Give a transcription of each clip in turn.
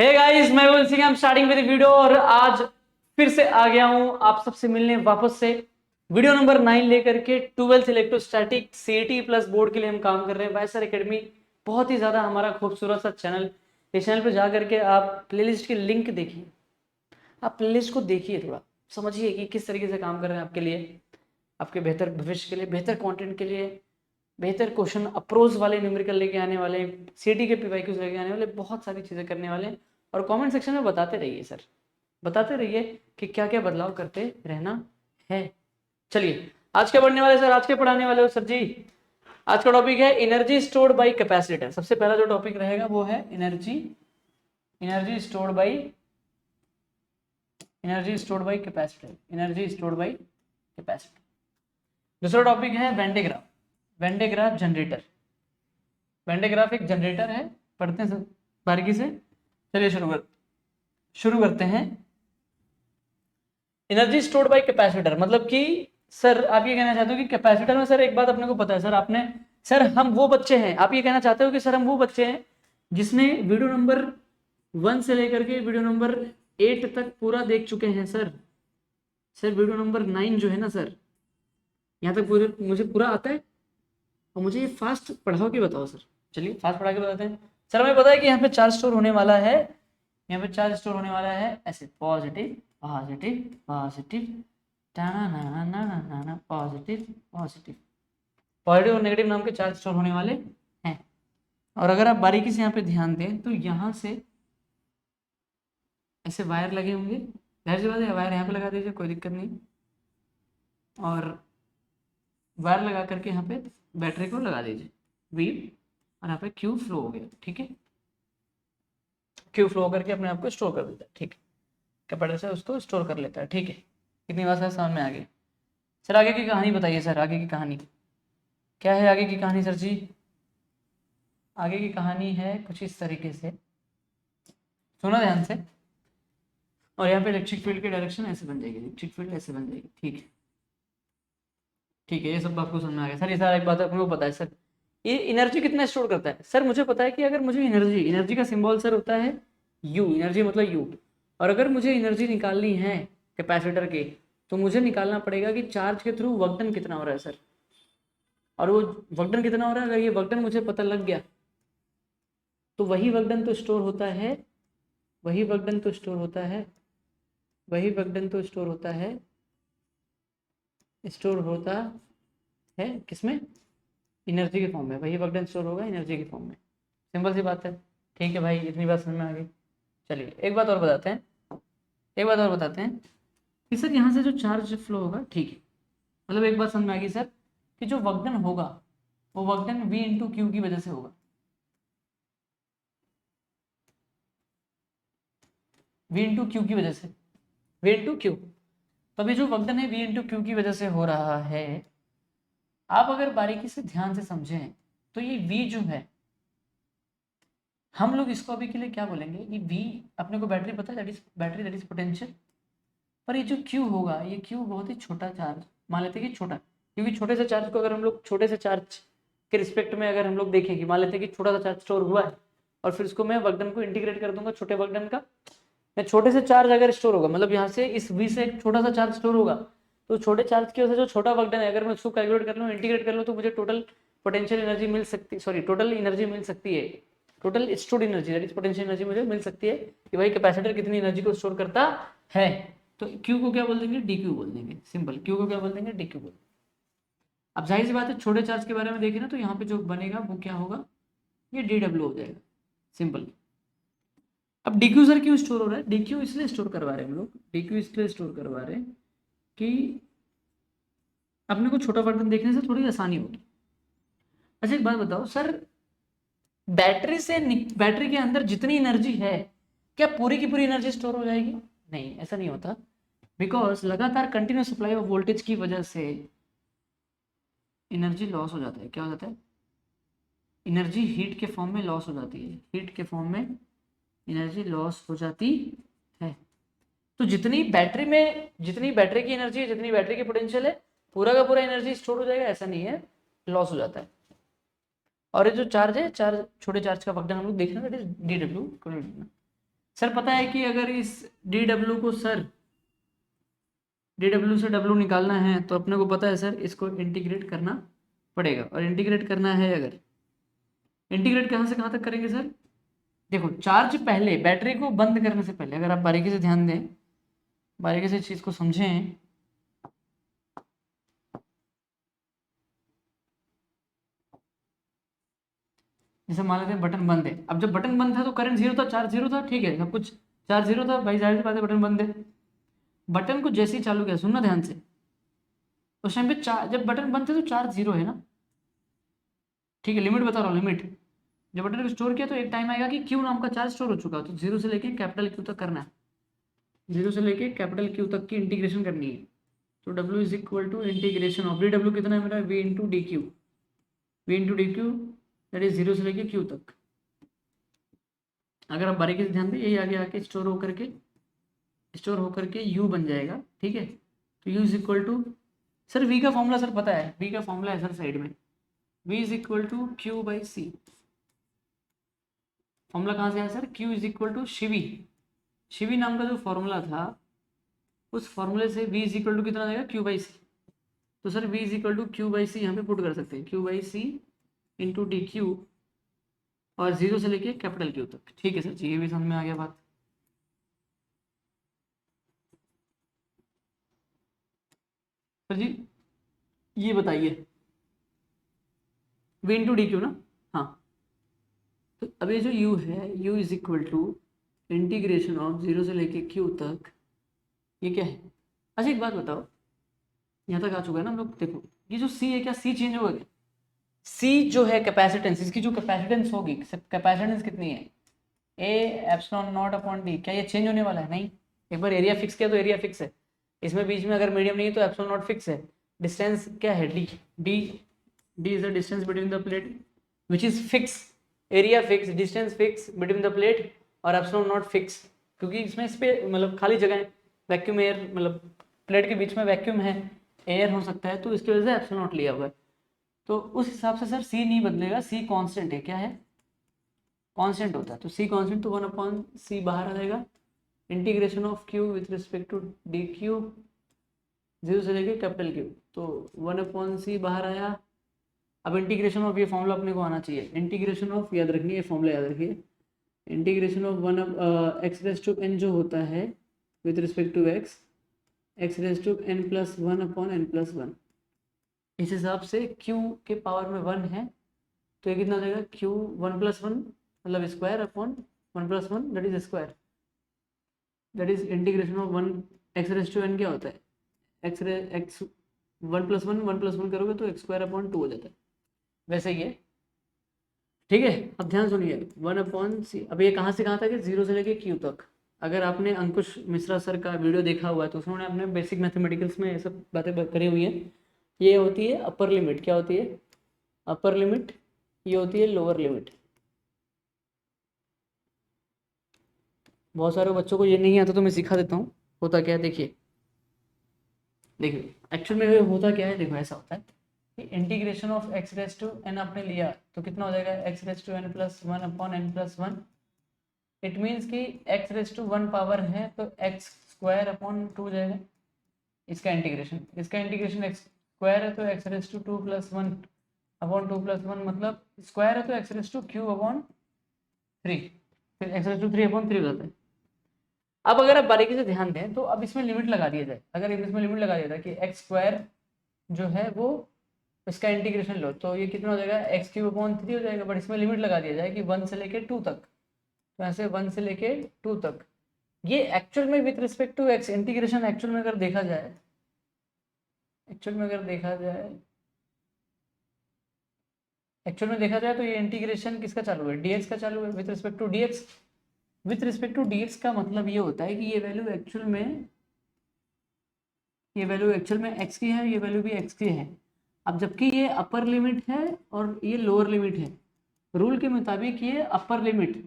Hey guys, मैं will Singh, I am starting with video. और आज फिर से आ गया हूं आप सबसे मिलने वापस से वीडियो नंबर 9 लेकर के 12th electrostatic CET plus board के लिए हम काम कर रहे हैं वाईएसआर एकेडमी। बहुत ही ज़्यादा हमारा खूबसूरत सा चैनल। इस चैनल पर जा करके आप प्लेलिस्ट की लिंक देखिए, आप प्लेलिस्ट को देखिए, थोड़ा समझिए कि किस तरीके से काम कर रहे हैं आपके लिए, आपके बेहतर भविष्य के लिए, बेहतर कंटेंट के लिए, बेहतर क्वेश्चन अप्रोच वाले न्यूमेरिकल लेके आने वाले, सीटी के पीवाईक्यूज लेके आने वाले, बहुत सारी चीज़ें करने वाले हैं। और कमेंट सेक्शन में बताते रहिए सर, बताते रहिए कि क्या क्या बदलाव करते रहना है। चलिए, आज क्या पढ़ने वाले सर, आज क्या पढ़ाने वाले हो सर जी? आज का टॉपिक है एनर्जी स्टोर्ड बाय कैपेसिटर। सबसे पहला जो टॉपिक रहेगा वो है energy stored bye capacitor, energy stored bye capacitor. दूसरा टॉपिक है वेंडेग्राफ जनरेटर। वेंडेग्राफ एक जनरेटर है, पढ़ते हैं सब बारीकी से। चलिए शुरू करते हैं। एनर्जी स्टोर्ड बाय कैपेसिटर मतलब कि सर आप ये कहना चाहते हो कि कैपेसिटर में, सर एक बात अपने को पता है सर, आपने सर हम वो बच्चे हैं, आप ये कहना चाहते हो कि सर हम वो बच्चे हैं जिसने वीडियो नंबर 1 से लेकर के वीडियो नंबर 8 तक पूरा देख चुके हैं सर। सर वीडियो नंबर 9 जो है ना सर, यहाँ तक पूरे मुझे पूरा आता है और मुझे ये फास्ट पढ़ाओ के बताओ सर। चलिए फास्ट पढ़ा के बताते हैं सर। हमें पता है कि यहाँ पे चार्ज स्टोर होने वाला है, यहाँ पे चार्ज स्टोर होने वाला है ऐसे पॉजिटिव पॉजिटिव पॉजिटिव, टाना ना ना ना ना ना ना, पॉजिटिव पॉजिटिव, पॉजिटिव और नेगेटिव नाम के चार्ज स्टोर होने वाले हैं। और अगर आप बारीकी से यहाँ पे ध्यान दें तो यहाँ से ऐसे वायर लगे होंगे, जाहिर सी बात है वायर यहाँ पे लगा दीजिए, कोई दिक्कत नहीं। और वायर लगा करके यहाँ पे बैटरी को लगा दीजिए वी, और यहाँ पे क्यू फ्लो हो गया, ठीक है। क्यू फ्लो करके अपने आप को स्टोर कर देता है, ठीक है। कैपेसिटर से उसको स्टोर कर लेता है, ठीक है। कितनी बात है समझ में आ गई? सर आगे की कहानी बताइए सर, आगे की कहानी क्या है? आगे की कहानी सर जी, आगे की कहानी है कुछ इस तरीके से, सुना ध्यान से। और यहाँ पे इलेक्ट्रिक फील्ड की डायरेक्शन ऐसे बन जाएगी, इलेक्ट्रिक फील्ड ऐसे बन जाएगी, ठीक है। ठीक है, ये सब आपको समझ में आ गया सर। ये सारा एक बात आपको पता है सर, ये एनर्जी कितना स्टोर करता है सर? मुझे पता है कि अगर मुझे एनर्जी का सिंबल सर होता है यू, एनर्जी मतलब यू। और अगर मुझे एनर्जी निकालनी है कैपेसिटर के, तो मुझे निकालना पड़ेगा कि चार्ज के थ्रू वर्कडन कितना हो रहा है सर। और वो वर्कडन कितना हो रहा है, अगर ये वर्कडन मुझे पता लग गया तो वही वर्कडन तो स्टोर होता है, वही वर्कडन तो स्टोर होता है, वही वर्कडन तो स्टोर होता है, स्टोर होता है किसमें? एनर्जी के फॉर्म में। वही वर्कडन स्टोर होगा एनर्जी के फॉर्म में। सिंपल सी बात है, ठीक है भाई, इतनी बात समझ में आ गई। चलिए एक बात और बताते हैं, एक बात और बताते हैं कि सर यहाँ से जो चार्ज फ्लो होगा, ठीक है, मतलब एक बात समझ में आ गई सर कि जो वर्कडन होगा वो वर्कडन V इंटू क्यू की वजह से होगा, V इंटू क्यू की वजह से, V इंटू क्यू। तो अभी जो वर्कडन है V इंटू क्यू की वजह से हो रहा है। आप अगर बारीकी से ध्यान से समझें तो ये V जो है, हम लोग इसको अभी के लिए क्या बोलेंगे, ये V अपने को बैटरी पता है, that is battery, that is potential. पर ये जो Q होगा, ये Q बहुत ही छोटा चार्ज मान लेते हैं कि छोटा, क्योंकि छोटे से चार्ज को अगर हम लोग छोटे से चार्ज के रिस्पेक्ट में अगर हम लोग देखें कि मान लेते हैं कि छोटा सा चार्ज स्टोर हुआ है और फिर उसको मैं वर्कडन को इंटीग्रेट कर दूंगा छोटे वर्कडन का, मैं छोटे से चार्ज अगर स्टोर होगा, मतलब यहाँ से इस V से एक छोटा सा चार्ज स्टोर होगा, तो छोटे चार्ज की वजह से जो छोटा वर्कडन है अगर मैं उसको कैलकुलेट कर लूँ, इंटीग्रेट कर लूँ, तो मुझे टोटल पोटेंशियल एनर्जी मिल सकती, सॉरी टोटल एनर्जी मिल सकती है, total stored energy that is potential energy मुझे मिल सकती है कि भाई कैपेसिटर कितनी एनर्जी को स्टोर करता है। तो क्यू को क्या बोल देंगे? डी क्यू बोल देंगे, सिंपल। क्यू को क्या बोल देंगे? डी क्यू बोल। अब जाहिर सी बात है छोटे चार्ज के बारे में देखें ना, तो यहाँ पे जो बनेगा वो क्या होगा, ये डी डब्ल्यू हो जाएगा, सिंपल। अब डी क्यू सर क्यों स्टोर हो रहा है? डी क्यू इसलिए स्टोर करवा रहे हैं हम लोग, डी क्यू इसलिए स्टोर करवा रहे हैं कि अपने को छोटा वर्कडन देखने से थोड़ी आसानी होगी। अच्छा एक बात बताओ सर, बैटरी से बैटरी के अंदर जितनी एनर्जी है, क्या पूरी की पूरी एनर्जी स्टोर हो जाएगी? नहीं, ऐसा नहीं होता, बिकॉज लगातार कंटिन्यूस सप्लाई ऑफ वोल्टेज की वजह से एनर्जी लॉस हो जाता है। क्या हो जाता है? एनर्जी हीट के फॉर्म में लॉस हो जाती है, हीट के फॉर्म में एनर्जी लॉस हो जाती है। तो जितनी बैटरी में, जितनी बैटरी की एनर्जी है, जितनी बैटरी की पोटेंशियल है, पूरा का पूरा एनर्जी स्टोर हो जाएगा, ऐसा नहीं है, लॉस हो जाता है। और ये जो चार्ज है, चार्ज छोटे चार्ज का वर्कडन हम लोग देख रहे हैं, that is D W. Sir पता है कि अगर इस डी डब्ल्यू को सर डी डब्ल्यू से डब्ल्यू निकालना है तो अपने को पता है सर इसको इंटीग्रेट करना पड़ेगा। और इंटीग्रेट करना है, अगर इंटीग्रेट कहाँ से कहाँ तक करेंगे सर? देखो चार्ज पहले, बैटरी को बंद करने से पहले अगर आप बारीकी से ध्यान दें, बारीकी से चीज़ को समझें, जैसे मान लेते हैं बटन बंद है। अब जब बटन बंद था तो करंट जीरो था, चार्ज जीरो था, ठीक है, सब कुछ चार्ज जीरो था, भाई जाहिर सी बात है बटन बंद है। बटन को जैसे ही चालू किया, सुनना ध्यान से, उस टाइम पे जब बटन बंद थे तो चार्ज जीरो है ना, ठीक है, लिमिट बता रहा हूँ, लिमिट। जब बटन को स्टोर किया तो एक टाइम आएगा कि क्यू नाम का चार्ज स्टोर हो चुका, तो जीरो से लेके कैपिटल क्यू तक करना है, जीरो से लेके कैपिटल क्यू तक की इंटीग्रेशन करनी है। तो W is equal to integration of D W कितना है मेरा, V into D Q, V into D Q that is zero से लेके क्यू तक। अगर आप बारीकी से ध्यान दें, यही आगे आके स्टोर होकर के यू बन जाएगा, ठीक है। तो U is equal to, sir V का फॉर्मूला सर पता है, वी का फॉर्मूला है सर साइड में, V is equal to Q by C. Formula कहाँ से आया sir? Q is equal to शिवी, शिवी नाम का जो फॉर्मूला था उस फॉर्मूले से वी इज इक्वल टू कितना आएगा, क्यू बाई सी। तो sir V is equal to Q by C यहाँ पे पुट कर सकते हैं, Q by C into D Q, और जीरो से लेके कैपिटल क्यू तक, ठीक है सर जी, ये भी समझ में आ गया बात। सर जी ये बताइए, वी इंटू डी क्यू ना, हाँ। तो अब ये जो u है, u is equal to integration of zero से लेके q तक, ये क्या है? अच्छा एक बात बताओ, यहाँ तक आ चुका है ना हम लोग, देखो ये जो c है, क्या c चेंज होगा क्या? c जो है कैपेसिटेंस, इसकी जो कैपेसिटेंस होगी, कैपेसिटेंस कितनी है, a epsilon not upon D, क्या ये चेंज होने वाला है? नहीं। एक बार एरिया फिक्स किया तो एरिया फिक्स है, इसमें बीच में अगर मीडियम नहीं है तो एप्सिलॉन नॉट फिक्स है। डिस्टेंस क्या है, D, D is the distance between the plate which is fix, area fix, distance fix between the plate, और एप्सिलॉन नॉट फिक्स, क्योंकि इसमें इस पे मतलब खाली जगह है, वैक्यूम एयर, मतलब प्लेट के बीच में वैक्यूम है, एयर हो सकता है, तो इसकी वजह से एप्सिलॉन नॉट लिया हुआ है। तो उस हिसाब से सर सी नहीं बदलेगा, सी कांस्टेंट है, क्या है, कांस्टेंट होता है। तो सी कांस्टेंट, तो वन अपॉन सी बाहर आ जाएगा, integration of Q with respect to D Q, zero से लेके कैपिटल क्यू, तो वन अपॉन सी बाहर आया। अब इंटीग्रेशन ऑफ, ये फॉर्मूला अपने को आना चाहिए, इंटीग्रेशन ऑफ याद रखिए, ये फॉर्मूला याद रखिए, integration of one X raise to N जो होता है with respect to X, X raise to N plus one upon N plus one. इस हिसाब से q के पावर में वन है, तो ये कितना हो जाएगा, q वन प्लस वन मतलब square upon one plus one that is square, that is integration of one X raise to N क्या होता है, एक्स वन प्लस वन करोगे तो एक्स स्क्वायर अपॉन टू हो जाता है, वैसे ही है, ठीक है। अब ध्यान सुनिए, वन अपॉन सी, अब ये कहाँ से कहाँ तक है, जीरो से लेके क्यू तक। अगर आपने अंकुश मिश्रा सर का वीडियो देखा हुआ है तो उन्होंने अपने बेसिक मैथमेटिकल्स में ये सब बातें करी हुई हैं। ये होती है अपर लिमिट, क्या होती है, अपर लिमिट, ये होती है लोअर लिमिट। बहुत सारे बच्चों को ये नहीं आता तो मैं सिखा देता हूँ, होता क्या है देखिए, देखिए एक्चुअल में होता क्या है, देखो ऐसा होता है कि integration of X raise to N आपने लिया तो कितना हो जाएगा, X raise to N plus one upon N plus one. It means कि X raise to one power है तो एक्स स्क्वायर अपॉन टू हो जाएगा, इसका इंटीग्रेशन एक्स स्क्वायर है तो X raise to two plus one upon two plus one, मतलब square है तो X raise to cube upon three, फिर X raise to three upon three हो जाता है। अब अगर आप बारीकी से ध्यान दें तो अब इसमें लिमिट लगा दिया जाए, अगर इसमें लिमिट लगा दिया जाए कि एक्स स्क्वायर जो है वो, इसका इंटीग्रेशन लो तो ये कितना हो जाएगा, एक्स क्यूब अपॉन थ्री हो जाएगा, बट इसमें लिमिट लगा दिया जाए कि वन से लेके टू तक, तो ऐसे वन से लेके टू तक। ये एक्चुअल में with respect to X integration, actual में अगर देखा जाए, एक्चुअल में देखा जाए तो ये इंटीग्रेशन किसका चालू है, डीएक्स का चालू है, with respect to DX. With respect to DX का मतलब ये होता है कि ये वैल्यू एक्चुअल में, एक्स की है, ये वैल्यू भी एक्स की है। अब जबकि ये अपर लिमिट है और ये लोअर लिमिट है, रूल के मुताबिक ये अपर लिमिट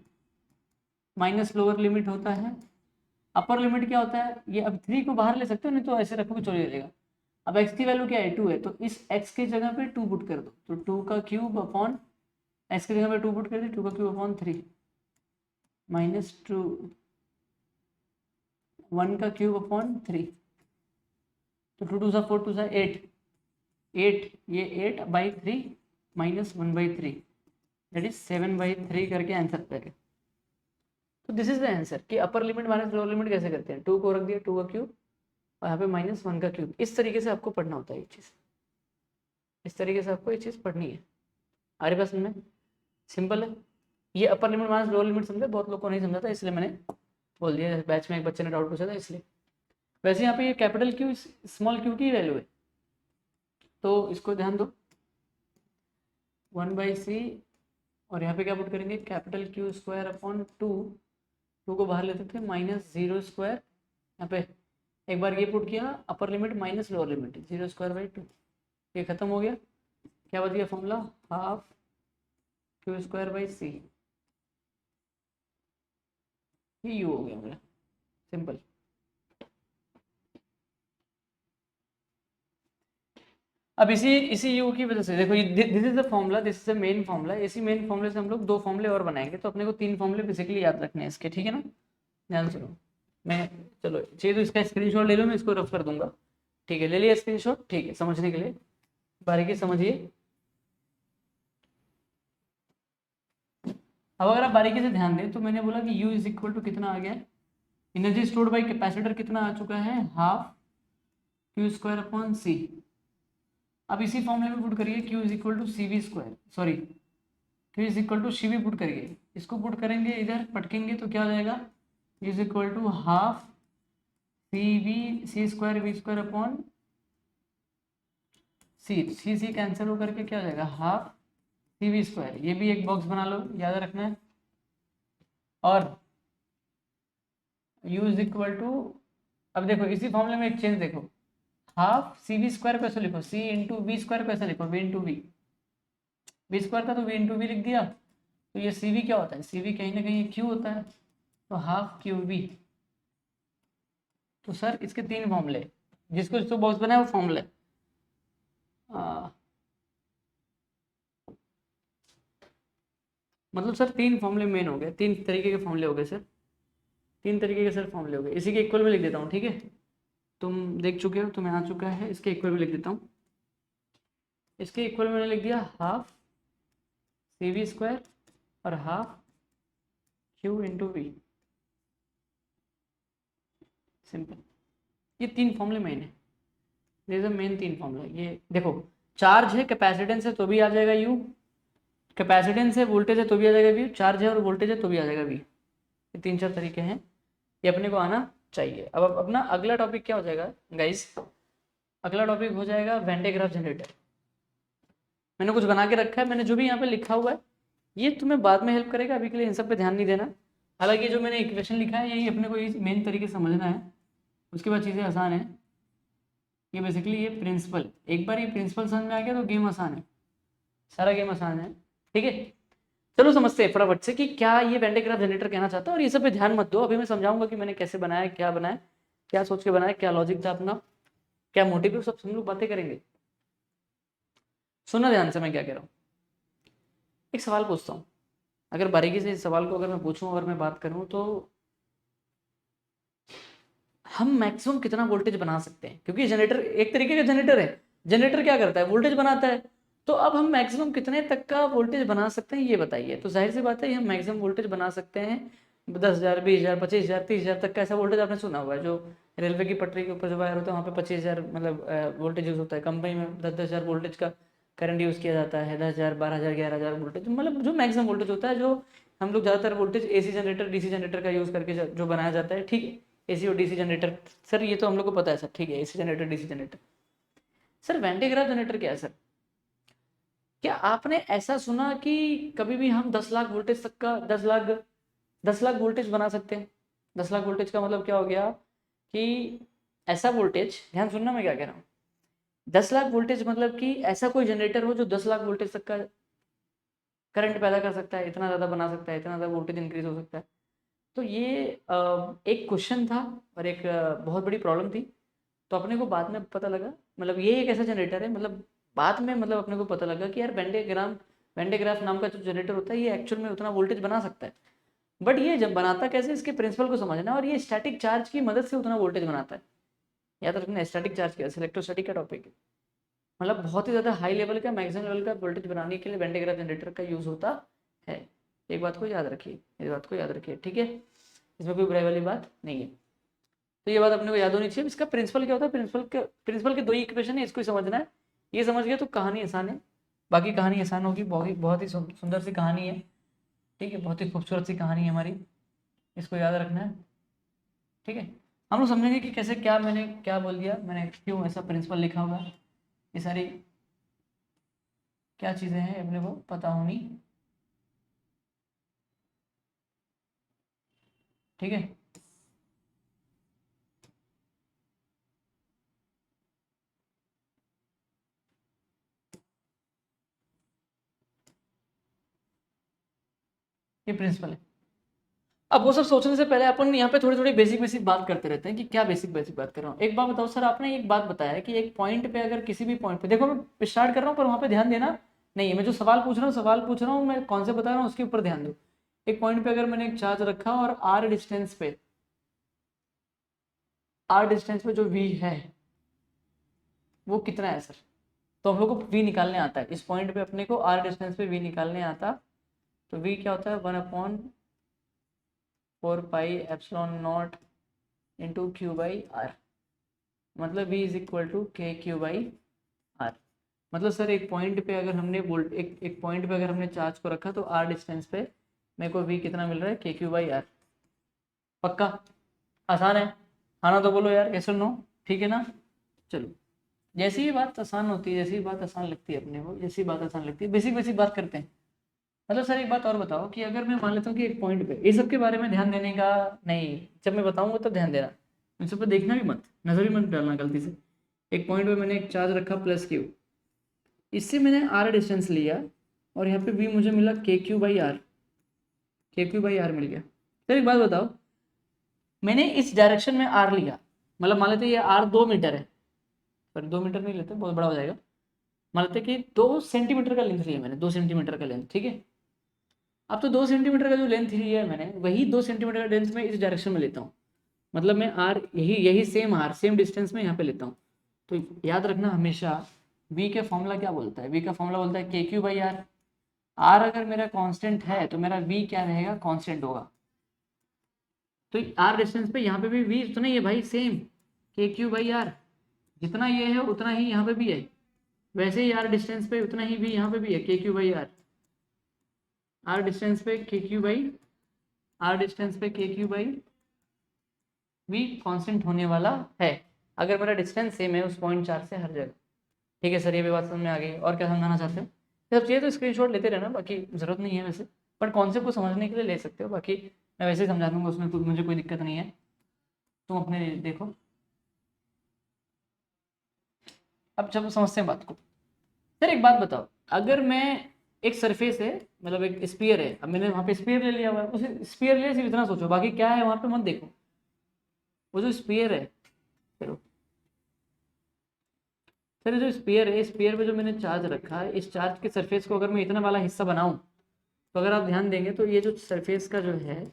माइनस लोअर लिमिट होता है। अपर लिमिट क्या होता है, ये अब थ्री को बाहर ले सकते हो, नहीं तो ऐसे रखोगे चले जाएगा। अब एक्स की वैल्यू क्या है, टू है, तो इस एक्स की जगह पे टू पुट कर दो, तो टू का क्यूब अपॉन एक्स की जगह पे टू पुट कर दे, टू का cube upon three minus two 1 का क्यूब अपॉन 3, तो 2 2 सा 4 2 सा 8, 8 ये 8/3 माइनस 1/3 दैट इज 7/3 करके आंसर करें। तो दिस इज द आंसर कि अपर लिमिट माइनस लोअर लिमिट कैसे करते हैं। 2 को रख दिया 2 का क्यूब और यहाँ पे -1 का क्यूब। इस तरीके से आपको पढ़ना होता है ये चीज़, इस तरीके से आपको ये चीज़ पढ़नी है। आ रही बात समझ में? सिंपल है। ये अपर लिमिट माइनस लोअर लिमिट समझे, बहुत लोग को नहीं समझा था इसलिए मैंने बोल दिया। बैच में एक बच्चे ने डाउट पूछा था इसलिए। वैसे यहाँ पे ये कैपिटल क्यू स्मॉल क्यू की वैल्यू है, तो इसको ध्यान दो 1/c और यहाँ पे क्या पुट करेंगे कैपिटल क्यू स्क्वायर अपॉन 2, 2 को बाहर लेते थे -0 स्क्वायर, यहाँ पे एक बार ये पुट किया upper limit minus lower limit 0 square by 2, ये खत्म हो गया। क्या बच गया formula half Q square by C, ये यू हो गया मेरा। सिंपल। अब इसी यू की वजह से देखो this is the formula, this is the main formula. इसी मेन फॉर्मूले से हम लोग 2 फॉर्मूले और बनाएंगे, तो अपने को 3 फॉर्मूले बेसिकली याद रखने हैं इसके, ठीक है ना। ध्यान सुनो, मैं चलो चाहिए तो इसका स्क्रीनशॉट ले लो, मैं इसको रफ कर दूंगा। ठीक है, ले लिया स्क्रीनशॉट। ठीक है, समझने के लिए बारीकी समझिए। अब अगर आप बारीकी से ध्यान दें तो मैंने बोला कि U इज इक्वल टू कितना आ गया, एनर्जी स्टोर्ड बाई कैपेसिटर कितना आ चुका है, half Q square upon C. अब इसी फॉर्मूले में पुट करिए Q is equal to C V square, sorry Q is equal to C V put करिए, इसको पुट करेंगे इधर पटकेंगे तो क्या हो जाएगा, is equal to half C square V square upon C cancel हो करके क्या हो जाएगा हाफ सी वी स्क्वायर। ये भी एक बॉक्स बना लो, याद रखना है। और u इज इक्वल टू, अब देखो इसी फॉर्मूले में एक चेंज देखो, हाफ सी वी स्क्वायर कैसे लिखो, सी इंटू वी स्क्वायर कैसे लिखो, V into V, V square था तो वी इंटू वी लिख दिया। तो ये सी वी क्या होता है, सी वी कहीं ना कहीं क्यू होता है, तो हाफ क्यू वी। तो सर इसके 3 फॉर्मूले, जिसको जिसको बॉक्स बनाया वो फॉर्मूले, मतलब सर 3 फॉर्मूले मेन हो गए, 3 तरीके के फॉर्मूले हो गए सर, 3 तरीके के सर फॉर्मूले हो गए। इसी के इक्वल में लिख देता हूँ, ठीक है, तुम देख चुके हो, तुम्हें आ चुका है। इसके इक्वल में लिख देता हूँ, इसके इक्वल में मैंने लिख दिया हाफ सी वी स्क्वायर और half Q into V. Simple. ये 3 फॉर्मूले मेन है, ये मेन 3 फॉर्मूला। ये देखो चार्ज है, कैपेसिटेंस है तो भी आ जाएगा यू, कैपेसिटेंस है वोल्टेज है तो भी आ जाएगा वी, चार्ज है और वोल्टेज है तो भी आ जाएगा वी। ये 3-4 तरीके हैं, ये अपने को आना चाहिए। अब अपना अगला टॉपिक क्या हो जाएगा गाइस, अगला टॉपिक हो जाएगा वेन डे ग्राफ जनरेटर। मैंने कुछ बना के रखा है, मैंने जो भी यहाँ पे लिखा हुआ है ये तुम्हें बाद में हेल्प करेगा, अभी के लिए इन सब पे ध्यान नहीं देना। हालांकि जो मैंने इक्वेशन लिखा है यही अपने को ये मेन तरीके से समझना है, उसके बाद चीज़ें आसान है। ये बेसिकली ये प्रिंसिपल, एक बार ये प्रिंसिपल समझ में आ गया तो गेम आसान है, सारा गेम आसान है, ठीक है। चलो समझते हैं फटाफट से कि क्या ये वेन डे ग्राफ जनरेटर कहना चाहता है, और ये सब पे ध्यान मत दो, अभी मैं समझाऊंगा कि मैंने कैसे बनाया, क्या बनाया, क्या सोच के बनाया, क्या लॉजिक था अपना, क्या मोटिव, सब हम लोग बातें करेंगे। सुनना ध्यान से मैं क्या कह रहा हूँ। एक सवाल पूछता हूँ, अगर बारीकी से इस सवाल को अगर मैं पूछूं, अगर मैं बात करूं तो हम मैक्सिमम कितना वोल्टेज बना सकते हैं, क्योंकि जनरेटर एक तरीके का जनरेटर है, जनरेटर क्या करता है वोल्टेज बनाता है, तो अब हम मैक्सिमम कितने तक का वोल्टेज बना सकते हैं ये बताइए। तो जाहिर सी बात है हम मैक्सिमम वोल्टेज बना सकते हैं 10,000 20,000 25,000 30,000 तक का ऐसा वोल्टेज आपने सुना हुआ है, जो रेलवे की पटरी के ऊपर जो वायर होता है वहाँ पे 25,000 मतलब वोल्टेज यूज होता है, कंपनी में 10,000 वोल्टेज का करंट यूज़ किया जाता है, 10,000 12,000 11,000 वोल्टेज, मतलब जो मैक्सिमम वोल्टेज होता है, जो हम लोग ज़्यादातर voltage AC generator DC generator का यूज़ करके जो बनाया जाता है, ठीक है, एसी और डीसी जनरेटर। सर ये तो हम लोग को पता है सर, ठीक है, AC generator DC generator. Sir when day graph generator क्या है सर, क्या आपने ऐसा सुना कि कभी भी हम 10 लाख वोल्टेज तक का 10 लाख वोल्टेज बना सकते हैं। 10 लाख वोल्टेज का मतलब क्या हो गया कि ऐसा वोल्टेज, ध्यान सुनना मैं क्या कह रहा हूँ, 10 लाख वोल्टेज मतलब कि ऐसा कोई जनरेटर हो जो 10 लाख वोल्टेज तक का करंट पैदा कर सकता है, इतना ज़्यादा बना सकता है, इतना ज़्यादा वोल्टेज इंक्रीज हो सकता है। तो ये एक क्वेश्चन था और एक बहुत बड़ी प्रॉब्लम थी, तो अपने को बाद में पता लगा, मतलब ये एक ऐसा जनरेटर है, मतलब बाद में मतलब अपने को पता लगा कि यार वेन डे ग्राफ नाम का जो जनरेटर होता है ये एक्चुअल में उतना वोल्टेज बना सकता है। बट ये जब बनाता कैसे, इसके प्रिंसिपल को समझना है, और ये स्टैटिक चार्ज की मदद से उतना वोल्टेज बनाता है। याद रखना स्टैटिक चार्ज क्या है, इलेक्ट्रोस्टैटिक का टॉपिक है। मतलब बहुत ही ज़्यादा हाई लेवल का, मैक्सिमम लेवल का वोल्टेज बनाने के लिए वेन डायग्राफ जनरेटर का यूज़ होता है। एक बात को याद रखिए, इस बात को याद रखिए, ठीक है, इसमें कोई बुराई वाली बात नहीं है। तो ये बात अपने को याद होनी चाहिए। इसका प्रिंसिपल क्या होता है, प्रिंसिपल के दो ही इक्वेशन है, इसको ही समझना है। ये समझ गया तो कहानी आसान है, बाकी कहानी आसान होगी। बहुत ही सुंदर सी कहानी है, ठीक है, बहुत ही खूबसूरत सी कहानी है हमारी, इसको याद रखना है, ठीक है। हम लोग समझेंगे कि कैसे, क्या मैंने क्या बोल दिया, मैंने क्यों ऐसा प्रिंसिपल लिखा हुआ है, ये सारी क्या चीज़ें हैं अपने को पता होनी, ठीक है। ये प्रिंसिपल है। अब वो सब सोचने से पहले अपन यहाँ पे थोड़ी थोड़ी बेसिक बेसिक बात करते रहते हैं कि क्या बेसिक बेसिक बात कर रहा हूँ। एक बात बताओ सर, आपने एक बात बताया कि एक पॉइंट पे, अगर किसी भी पॉइंट पे, देखो मैं स्टार्ट कर रहा हूँ पर वहाँ पे ध्यान देना नहीं है, मैं जो सवाल पूछ रहा हूँ मैं कौन से बता रहा हूँ उसके ऊपर ध्यान दो। एक पॉइंट पे अगर मैंने एक चार्ज रखा और आर डिस्टेंस पे जो वी है वो कितना है सर, तो हम लोग को वी निकालने आता है। इस पॉइंट पे अपने को आर डिस्टेंस पे वी निकालने आता, तो वी क्या होता है, 1/4πε0 इंटू क्यू बाई आर, मतलब v is equal to K Q by are. मतलब सर एक पॉइंट पे अगर हमने वोल्ट एक पॉइंट पे अगर हमने चार्ज को रखा तो आर डिस्टेंस पे मेरे को v कितना मिल रहा है, के क्यू बाई आर। पक्का आसान है, हाँ ना तो बोलो यार, कैसे नो, ठीक है ना। चलो, जैसी ही बात आसान होती है, जैसी ही बात आसान लगती है अपने को, जैसी बात आसान लगती है, बेसिक बेसिक बात करते हैं। मतलब सर एक बात और बताओ कि अगर मैं मान लेता हूँ कि एक पॉइंट पे, ये सब के बारे में ध्यान देने का नहीं, जब मैं बताऊंगा तब ध्यान देना, इन सब पे देखना भी मत, नजर भी मत डालना गलती से। एक पॉइंट पे मैंने एक चार्ज रखा प्लस क्यू, इससे मैंने आर डिस्टेंस लिया और यहाँ पे भी मुझे मिला के Q by are, K Q by are मिल गया। फिर एक बात बताओ, मैंने इस डायरेक्शन में आर लिया, मतलब मान लेते ये आर 2 मीटर है, पर 2 मीटर नहीं लेते, बहुत बड़ा हो जाएगा। मान लेते कि 2 सेंटीमीटर का लेंथ लिया मैंने, 2 सेंटीमीटर का लेंथ, ठीक है। अब तो 2 सेंटीमीटर का जो लेंथ लिया है मैंने, वही 2 सेंटीमीटर का लेंथ में इस डायरेक्शन में लेता हूँ, मतलब मैं आर यही यही सेम आर सेम डिस्टेंस में यहाँ पे लेता हूँ। तो याद रखना हमेशा, वी का फॉर्मूला क्या बोलता है, वी का फॉर्मूला बोलता है K Q by R. Are अगर मेरा कांस्टेंट है तो मेरा वी क्या रहेगा, कांस्टेंट होगा। तो आर डिस्टेंस पे यहाँ पे भी वी उतना ही है भाई, सेम के क्यू बाई आर, जितना ये है उतना ही यहाँ पे भी है, वैसे ही आर डिस्टेंस पे उतना ही भी यहाँ पे भी है, K Q by R. R distance पे K Q by are distance पे K Q by V constant होने वाला है, अगर मेरा डिस्टेंस सेम है उस पॉइंट चार्ज से हर जगह। ठीक है सर, ये भी बात समझ में आ गई, और क्या समझाना चाहते हो। ये सब चाहिए तो स्क्रीनशॉट लेते रहना, बाकी ज़रूरत नहीं है वैसे, बट कॉन्सेप्ट को समझने के लिए ले सकते हो, बाकी मैं वैसे ही समझा दूंगा, उसमें मुझे कोई दिक्कत नहीं है, तुम अपने देखो। अब जब समझते हैं बात को, सर एक बात बताओ, अगर मैं एक सरफेस है, मतलब एक स्पीयर है, अब मैंने वहाँ पे स्पीयर ले लिया हुआ है, उस स्पीयर ले सिर्फ इतना सोचो, बाकी क्या है वहाँ पे मत देखो, वो जो स्पीयर है। चलो सर, जो स्पीयर है, स्पीयर पे जो मैंने चार्ज रखा है, इस चार्ज के सरफेस को अगर मैं इतना वाला हिस्सा बनाऊं, तो अगर आप ध्यान देंगे तो ये जो सरफेस का जो है,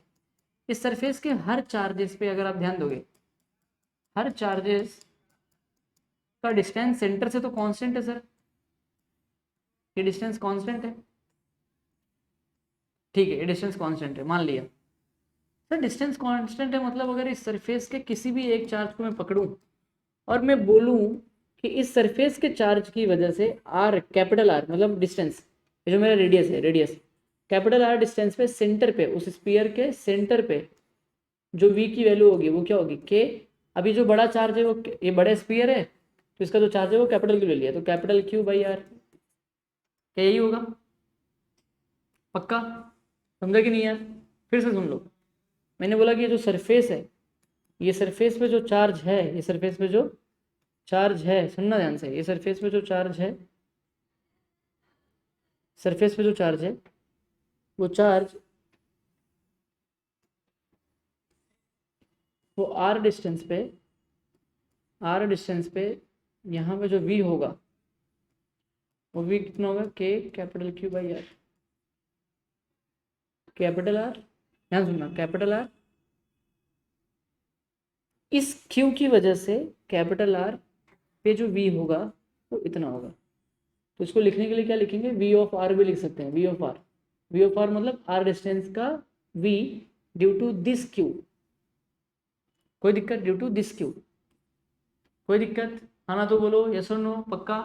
इस सरफेस के हर चार्जेस पे अगर आप ध्यान दोगे, हर चार्जेस का डिस्टेंस सेंटर से तो कांस्टेंट है सर, ये डिस्टेंस कांस्टेंट है, ठीक है, ये डिस्टेंस कांस्टेंट है मान लिया। सर डिस्टेंस कांस्टेंट है, मतलब अगर इस सरफेस के किसी भी एक चार्ज को मैं पकड़ूं और मैं बोलूं कि इस सरफेस के चार्ज की वजह से आर, कैपिटल आर मतलब डिस्टेंस, ये जो मेरा रेडियस है, रेडियस कैपिटल आर डिस्टेंस पे सेंटर पे, उस स्पीयर के सेंटर पे जो वी की वैल्यू होगी वो क्या होगी, के। अभी जो बड़ा चार्ज है वो, ये बड़ा स्पीयर है तो इसका जो चार्ज है वो कैपिटल क्यू ले लिया, तो कैपिटल क्यू बाई आर, क्या यही होगा। पक्का समझा कि नहीं यार, फिर से सुन लो। मैंने बोला कि ये जो सरफेस है, ये सरफेस पे जो चार्ज है, ये सरफेस पे जो चार्ज है, सुनना ध्यान से, ये सरफेस पे जो चार्ज है, सरफेस पे जो चार्ज है, वो चार्ज वो आर डिस्टेंस पे यहाँ पे जो वी होगा, वो वी कितना होगा, K capital Q by R, capital R ध्यान सुनना, कैपिटल आर, इस क्यू की वजह से कैपिटल आर पे जो वी होगा वो इतना होगा। तो इसको लिखने के लिए क्या लिखेंगे, वी ऑफ आर भी लिख सकते हैं, V of R. V of R मतलब आर डिस्टेंस का V due to this Q. कोई दिक्कत, ड्यू टू दिस क्यू, कोई दिक्कत, आना तो बोलो, यस और नो, पक्का?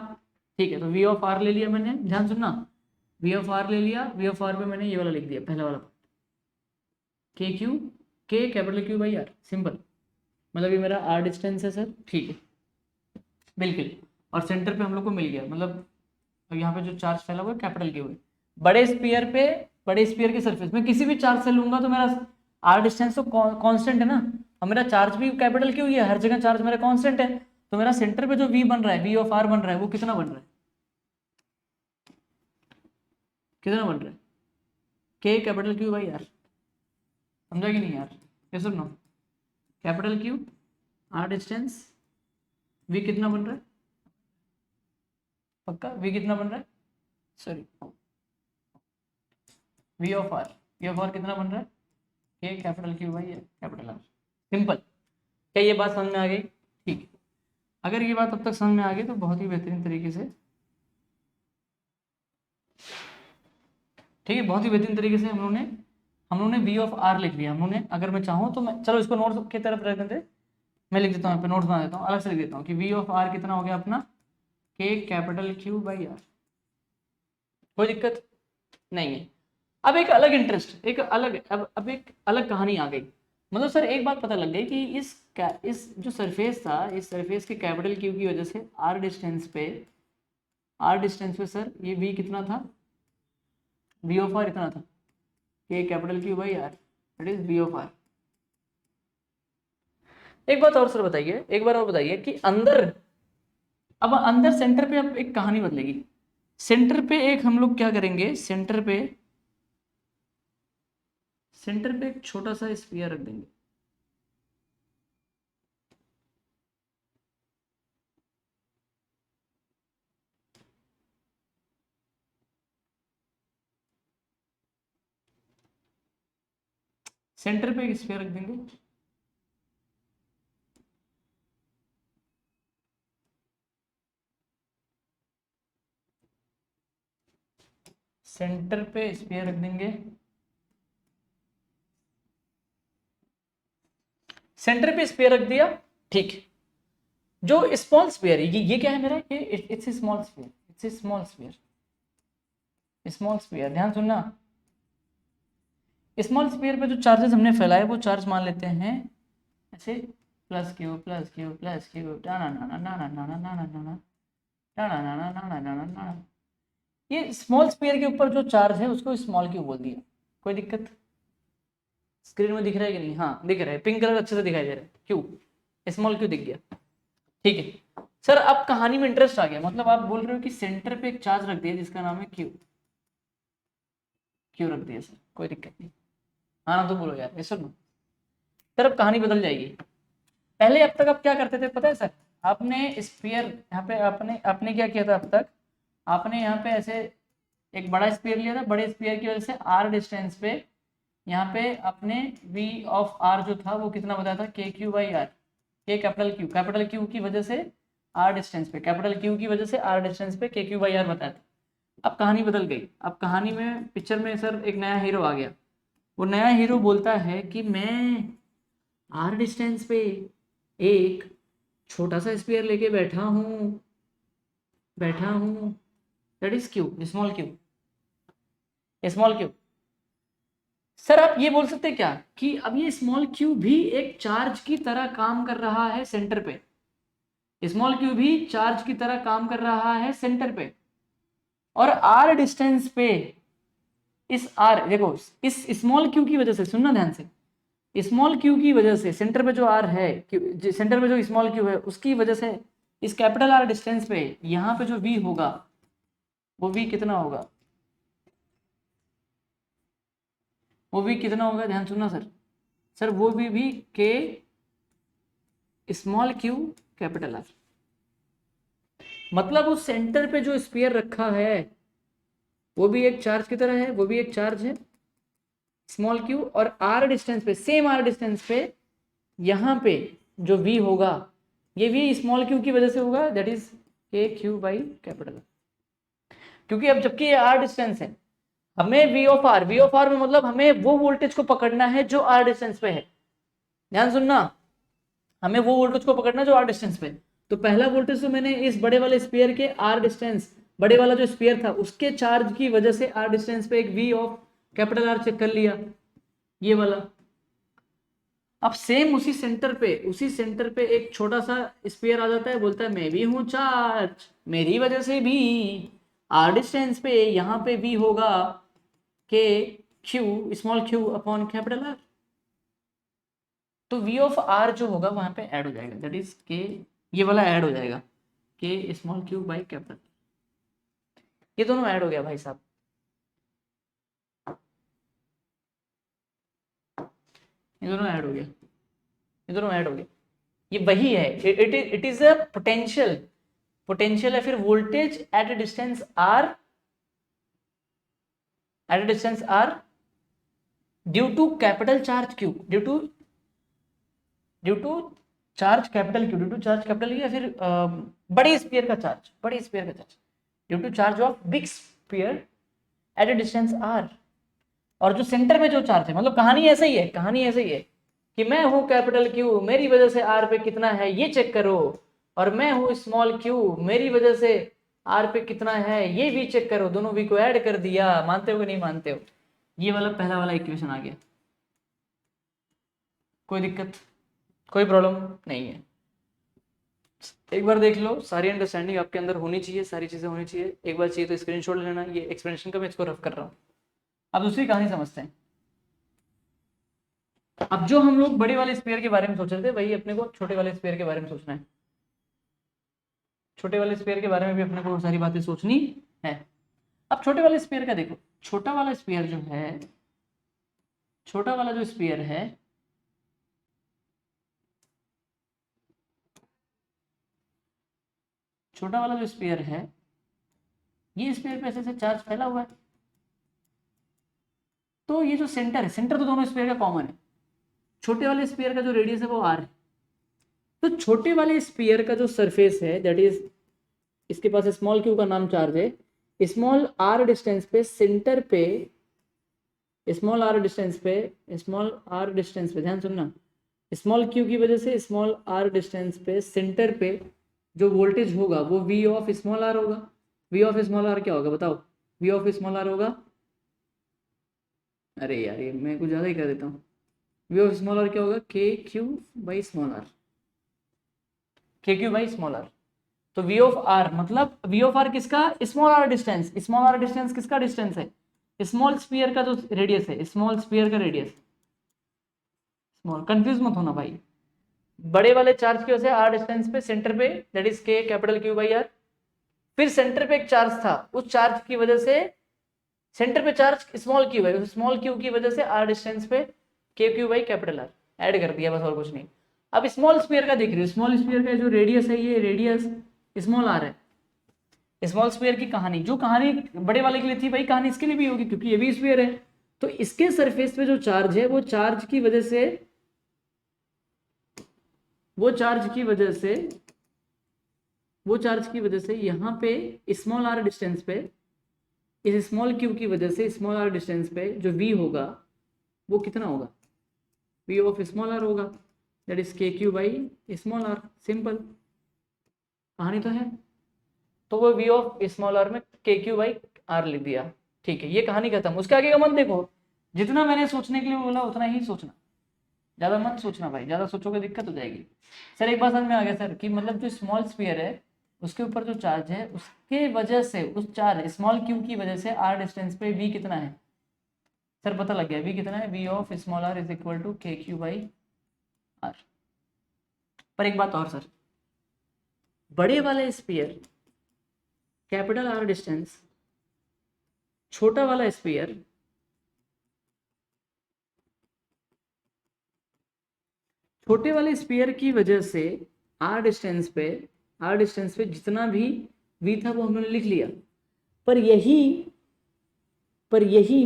ठीक है, तो वी ऑफ आर ले लिया मैंने, ध्यान सुनना, वी ऑफ आर ले लिया, वी ऑफ आर पे मैंने ये वाला लिख दिया, पहला वाला, K Q, K capital Q by R, simple. मतलब ये मेरा आर डिस्टेंस है सर, ठीक है, बिल्कुल। और सेंटर पे हम लोग को मिल गया, मतलब यहाँ पे जो चार्ज फैला हुआ है कैपिटल क्यू है। बड़े स्पीयर पे, बड़े स्पीयर के सरफेस में किसी भी चार्ज से लूंगा तो मेरा आर डिस्टेंस तो कांस्टेंट है ना, और मेरा चार्ज भी कैपिटल क्यू ही है, हर जगह चार्ज मेरा कांस्टेंट है। तो मेरा सेंटर पे जो वी बन रहा है, वी ऑफ आर बन रहा है, वो कितना बन रहा है, कितना बन रहा है, K capital Q by are. समझा कि नहीं यार, ये सुन लो, capital Q, R distance, V कितना बन रहा है, पक्का वी कितना बन रहा है, sorry, V of R, V of R कितना बन रहा है, K capital Q by capital R, simple. क्या ये बात समझ में आ गई? ठीक है, अगर ये बात अब तक समझ में आ गई तो बहुत ही बेहतरीन तरीके से, ठीक है, बहुत ही बेहतरीन तरीके से हम लोगों ने वी ऑफ आर लिख लिया हम लोगों ने। अगर मैं चाहूँ तो मैं, चलो इसको नोट्स की तरफ रख देते, मैं लिख देता हूँ यहाँ पे, नोट्स बना देता हूँ, अलग से लिख देता हूँ कि वी ऑफ आर कितना हो गया अपना, के कैपिटल क्यू बाई आर। कोई दिक्कत नहीं है। अब एक अलग इंटरेस्ट, एक अलग, अब एक अलग कहानी आ गई। मतलब सर एक बात पता लग गई कि इस जो सरफेस था, इस सरफेस के कैपिटल क्यू की वजह से आर डिस्टेंस पे सर ये वी कितना था, वी ऑफ आर इतना था, K capital Q by R, that is V of R. एक बात और सर बताइए, एक बार और बताइए कि अंदर, अब अंदर सेंटर पे अब एक कहानी बदलेगी। सेंटर पे एक हम लोग क्या करेंगे, सेंटर पे एक छोटा सा स्फीयर रख देंगे। सेंटर पे एक स्फीयर रख देंगे, सेंटर पे स्फीयर रख देंगे, सेंटर पे स्फीयर रख दिया, ठीक है। जो स्मॉल स्फीयर है, ये क्या है मेरा, ये it's small sphere, it's small sphere, small sphere, ध्यान सुनना। स्मॉल स्फीयर पे जो चार्जेस हमने फैलाए वो चार्ज मान लेते हैं ऐसे, plus Q plus Q plus Q, ना ना ना ना ना ना ना ना ना ना ना ना ना ना ना ना ना। ये स्मॉल स्फीयर के ऊपर जो चार्ज है उसको स्मॉल क्यू बोल दिया। कोई दिक्कत? स्क्रीन में दिख रहा है कि नहीं? हाँ दिख रहा है, पिंक कलर अच्छे से दिखाई दे रहा है, क्यू, स्मॉल क्यू दिख गया, ठीक है। सर अब कहानी में इंटरेस्ट आ गया, मतलब आप बोल रहे हो कि सेंटर पे एक चार्ज रख दिया जिसका नाम है क्यू, क्यू रख दिया सर, कोई दिक्कत नहीं, हाँ ना तो बोलो यार, ऐसा नो। सर अब कहानी बदल जाएगी। पहले अब तक आप क्या करते थे पता है सर, आपने स्फीयर यहाँ पे, आपने आपने क्या किया था अब तक, आपने यहाँ पे ऐसे एक बड़ा स्फीयर लिया था, बड़े स्फीयर की वजह से आर डिस्टेंस पे यहाँ पे अपने वी ऑफ आर जो था वो कितना बताया था, के क्यू बाई आर, के कैपिटल क्यू की वजह से आर डिस्टेंस पे, कैपिटल क्यू की वजह से आर डिस्टेंस पे के क्यू बाई आर बताया था। अब कहानी बदल गई, अब कहानी में पिक्चर में सर एक नया हीरो आ गया। वो नया हीरो बोलता है कि मैं आर डिस्टेंस पे एक छोटा सा स्फीयर लेके बैठा हूँ, that is Q, small Q, small Q. Sir आप ये बोल सकते हैं क्या कि अब ये स्मॉल क्यू भी एक चार्ज की तरह काम कर रहा है सेंटर पे, स्मॉल क्यू भी चार्ज की तरह काम कर रहा है सेंटर पे, और आर डिस्टेंस पे इस आर, देखो इस स्मॉल क्यू की वजह से, सुनना ध्यान से, स्मॉल क्यू की वजह से सेंटर पे जो आर है, सेंटर पे जो स्मॉल क्यू है उसकी वजह से इस कैपिटल आर डिस्टेंस पे यहाँ पे जो वी होगा वो वी कितना होगा, वो वी कितना होगा, ध्यान सुनना सर, सर वो भी के स्मॉल क्यू कैपिटल आर। मतलब उस सेंटर पे जो स्फीयर रखा है वो भी एक चार्ज की तरह है, वो भी एक चार्ज है, स्मॉल क्यू, और आर डिस्टेंस पे, सेम आर डिस्टेंस पे यहाँ पे जो v होगा, ये v स्मॉल क्यू की वजह से होगा, that is K Q by capital. क्योंकि अब जबकि ये आर डिस्टेंस है, हमें वी ऑफ आर में मतलब हमें वो वोल्टेज को पकड़ना है जो आर डिस्टेंस पे है। ध्यान सुनना, हमें वो वोल्टेज को पकड़ना है जो आर डिस्टेंस पे। तो पहला वोल्टेज तो मैंने इस बड़े वाले स्फीयर के आर डिस्टेंस, बड़े वाला जो स्फीयर था उसके चार्ज की वजह से आर डिस्टेंस पे एक V of capital R check कर लिया, ये वाला। अब सेम उसी सेंटर पे एक छोटा सा स्फीयर आ जाता है, बोलता है मैं भी हूं चार्ज, मेरी वजह से भी आर डिस्टेंस पे यहाँ पे भी होगा K Q small Q upon capital R. तो वी ऑफ आर जो होगा वहां पे ऐड हो जाएगा, दैट इज के, ये वाला ऐड हो जाएगा के स्मॉल क्यू बाई कैपिटल। ये दोनों ऐड हो गया भाई साहब, ये दोनों ऐड हो गया, ये दोनों ऐड हो गया। ये वही है, इट इज अ पोटेंशियल है फिर voltage at a distance R, at a distance R due to capital charge Q, due to charge capital Q, due to charge capital या फिर बड़े स्फीयर का charge, due to charge of big sphere at a distance R. और जो centre में जो charge है, मतलब कहानी ऐसा ही है कि मैं हूं कैपिटल क्यू, मेरी वजह से आर पे कितना है ये चेक करो, और मैं हूं स्मॉल क्यू, मेरी वजह से आर पे कितना है ये भी चेक करो, दोनों भी को ऐड कर दिया। मानते हो कि नहीं मानते हो? ये वाला पहला वाला इक्वेशन आ गया। कोई दिक्कत, कोई प्रॉब्लम नहीं है। एक बार देख लो, सारी अंडरस्टैंडिंग आपके अंदर होनी चाहिए, सारी चीजें होनी चाहिए। एक बार चाहिए तो स्क्रीनशॉट लेना, ये एक्सप्लेनेशन का मैं इसको रफ कर रहा हूँ। अब दूसरी कहानी समझते हैं। अब जो हम लोग बड़े वाले स्फीयर के बारे में सोच रहे थे, वही अपने को छोटे वाले स्फीयर के बारे में सोचना है। छोटे वाले स्फीयर के बारे में भी अपने को सारी बातें सोचनी है। अब छोटे वाले स्फीयर का देखो, छोटा वाला स्फीयर जो है, छोटा वाला जो स्फीयर है, छोटा वाला जो स्फीयर है, ये स्फीयर पे ऐसे से चार्ज फैला हुआ है। तो ये जो सेंटर है, सेंटर तो दोनों स्फीयर का कॉमन है। छोटे वाले स्फीयर का जो रेडियस है वो आर है। तो छोटे वाले स्फीयर का जो सरफेस है, दैट इज, इसके पास स्मॉल क्यू का नाम चार्ज है, स्मॉल आर डिस्टेंस पे सेंटर पे, स्मॉल आर डिस्टेंस पे ध्यान सुनना, स्मॉल क्यू की वजह से स्मॉल आर डिस्टेंस पे सेंटर पे जो वोल्टेज होगा वो वी ऑफ स्मॉल आर होगा। वी ऑफ स्मॉल आर क्या होगा बताओ? वी ऑफ स्मॉल आर होगा, अरे यार ये मैं कुछ ज़्यादा ही कर देता हूँ। वी ऑफ स्मॉल आर क्या होगा? K Q by small R, K Q by small R. तो वी ऑफ आर मतलब वी ऑफ आर किसका? Small R distance. Small R distance किसका डिस्टेंस है? स्मॉल स्फीयर का जो रेडियस है, स्मॉल स्फीयर का रेडियस। स्मॉल, कंफ्यूज मत होना भाई, बड़े वाले चार्ज की वजह से आर डिस्टेंस पे सेंटर पे, that is K capital Q by R. फिर सेंटर पे एक चार्ज था, उस चार्ज की वजह से सेंटर पे चार्ज स्मॉल क्यू है, उस स्मॉल क्यू की वजह से आर डिस्टेंस पे K Q by capital R add कर दिया, बस और कुछ नहीं। अब स्मॉल स्फीयर का देख रहे हो, स्मॉल स्फीयर का जो रेडियस है, ये रेडियस स्मॉल आर है। स्मॉल स्फीयर की कहानी, जो कहानी बड़े वाले के लिए थी वही कहानी इसके लिए भी होगी, क्योंकि ये भी स्फीयर है। तो इसके सरफेस पे जो चार्ज है, वो चार्ज की वजह से, वो चार्ज की वजह से, वो चार्ज की वजह से यहाँ पे स्मॉल आर डिस्टेंस पे, इस स्मॉल क्यू की वजह से स्मॉल आर डिस्टेंस पे जो v होगा वो कितना होगा? v ऑफ स्मॉल आर होगा, that is K Q by small R. Simple कहानी तो है। तो वो v ऑफ स्मॉल आर में के क्यू बाई आर लिख दिया, ठीक है, ये कहानी खत्म। उसके आगे का मत देखो, जितना मैंने सोचने के लिए बोला उतना ही सोचना, ज़्यादा मत सोचना भाई, ज़्यादा सोचोगे दिक्कत हो जाएगी। सर एक बात समझ में आ गया सर, कि मतलब जो स्मॉल स्फीयर है उसके ऊपर जो चार्ज है, उसके वजह से, उस चार्ज स्मॉल क्यू की वजह से आर डिस्टेंस पे v कितना है? सर पता लग गया, v कितना है? v of small R is equal to K Q by R. पर एक बात और सर, बड़े वाले स्फीयर कैपिटल आर डिस्टेंस, छोटा वाला स्फीयर छोटे वाले स्फीयर की वजह से आर डिस्टेंस पे जितना भी v था वो हमने लिख लिया। पर यही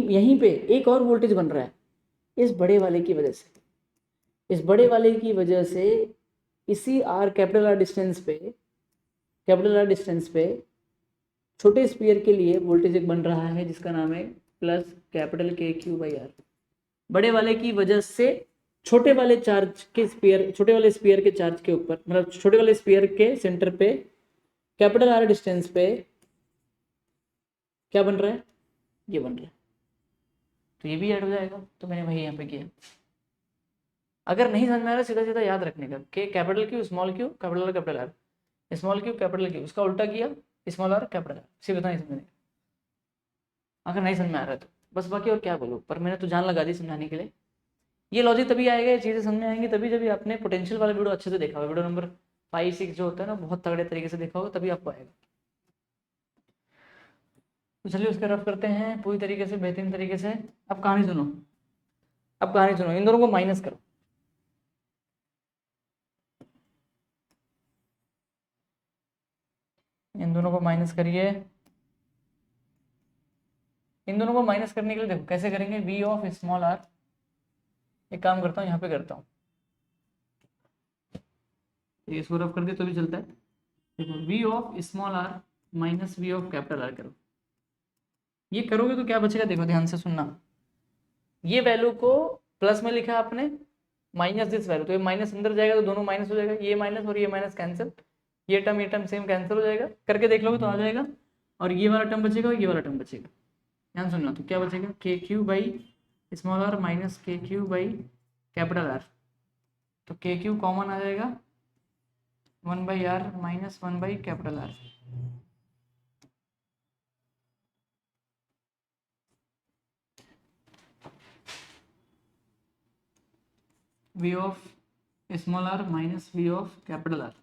यहीं पे एक और वोल्टेज बन रहा है, इस बड़े वाले की वजह से, इस बड़े वाले की वजह से इसी आर कैपिटल आर डिस्टेंस पे, कैपिटल आर डिस्टेंस पे छोटे स्फीयर के लिए वोल्टेज एक बन रहा है जिसका नाम है प्लस कैपिटल के क्यू बाई आर। बड़े वाले की वजह से छोटे वाले चार्ज के स्फीयर, छोटे वाले स्फीयर के चार्ज के ऊपर, मतलब छोटे वाले स्फीयर के सेंटर पे कैपिटल आर डिस्टेंस पे क्या बन रहा है, ये बन रहा है। तो ये भी ऐड हो जाएगा, तो मैंने वही यहाँ पे किया। अगर नहीं समझ में आ रहा सीधा सीधा याद रखने का कि capital Q small Q capital R, small Q capital Q, उसका उल्टा किया स्मॉल आर कैपिटल आर, सीधा नहीं समझने। अगर नहीं समझ में आ रहा है तो बस, बाकी और क्या बोलूँ, पर मैंने तो जान लगा दी समझाने के लिए। ये लॉजिक तभी आएगा, ये चीज़ें समझ में आएंगी तभी जब आपने पोटेंशियल वाला वीडियो अच्छे से देखा होगा, वीडियो नंबर 5-6 जो होता है ना, बहुत तगड़े तरीके से देखा होगा, तभी आपको आएगा। तो चलिए उसका रफ करते हैं पूरी तरीके से, बेहतरीन तरीके से। अब कहानी सुनो, अब कहानी सुनो, इन दोनों को माइनस करो। इन दोनों को माइनस करिए। इन दोनों को माइनस करने के लिए देखो कैसे करेंगे, वी ऑफ स्मॉल आर, एक काम करता हूँ यहाँ पे करता हूँ, इसको रफ कर दे तो भी चलता है। देखो V of small R minus V of capital R करो। ये करोगे तो क्या बचेगा, देखो ध्यान से सुनना। ये वैल्यू को प्लस में लिखा आपने, माइनस दिस वैल्यू, तो ये माइनस अंदर जाएगा तो दोनों माइनस हो जाएगा, ये माइनस और ये माइनस कैंसिल, ये टर्म सेम कैंसिल हो जाएगा, करके देख लोगे तो आ जाएगा। और ये वाला टर्म बचेगा और ये वाला टर्म बचेगा। ध्यान सुनना, तो क्या बचेगा, K Q by small R minus K Q by capital R. तो के क्यू कॉमन आ जाएगा, 1/r minus capital R. V of small R minus V of capital R.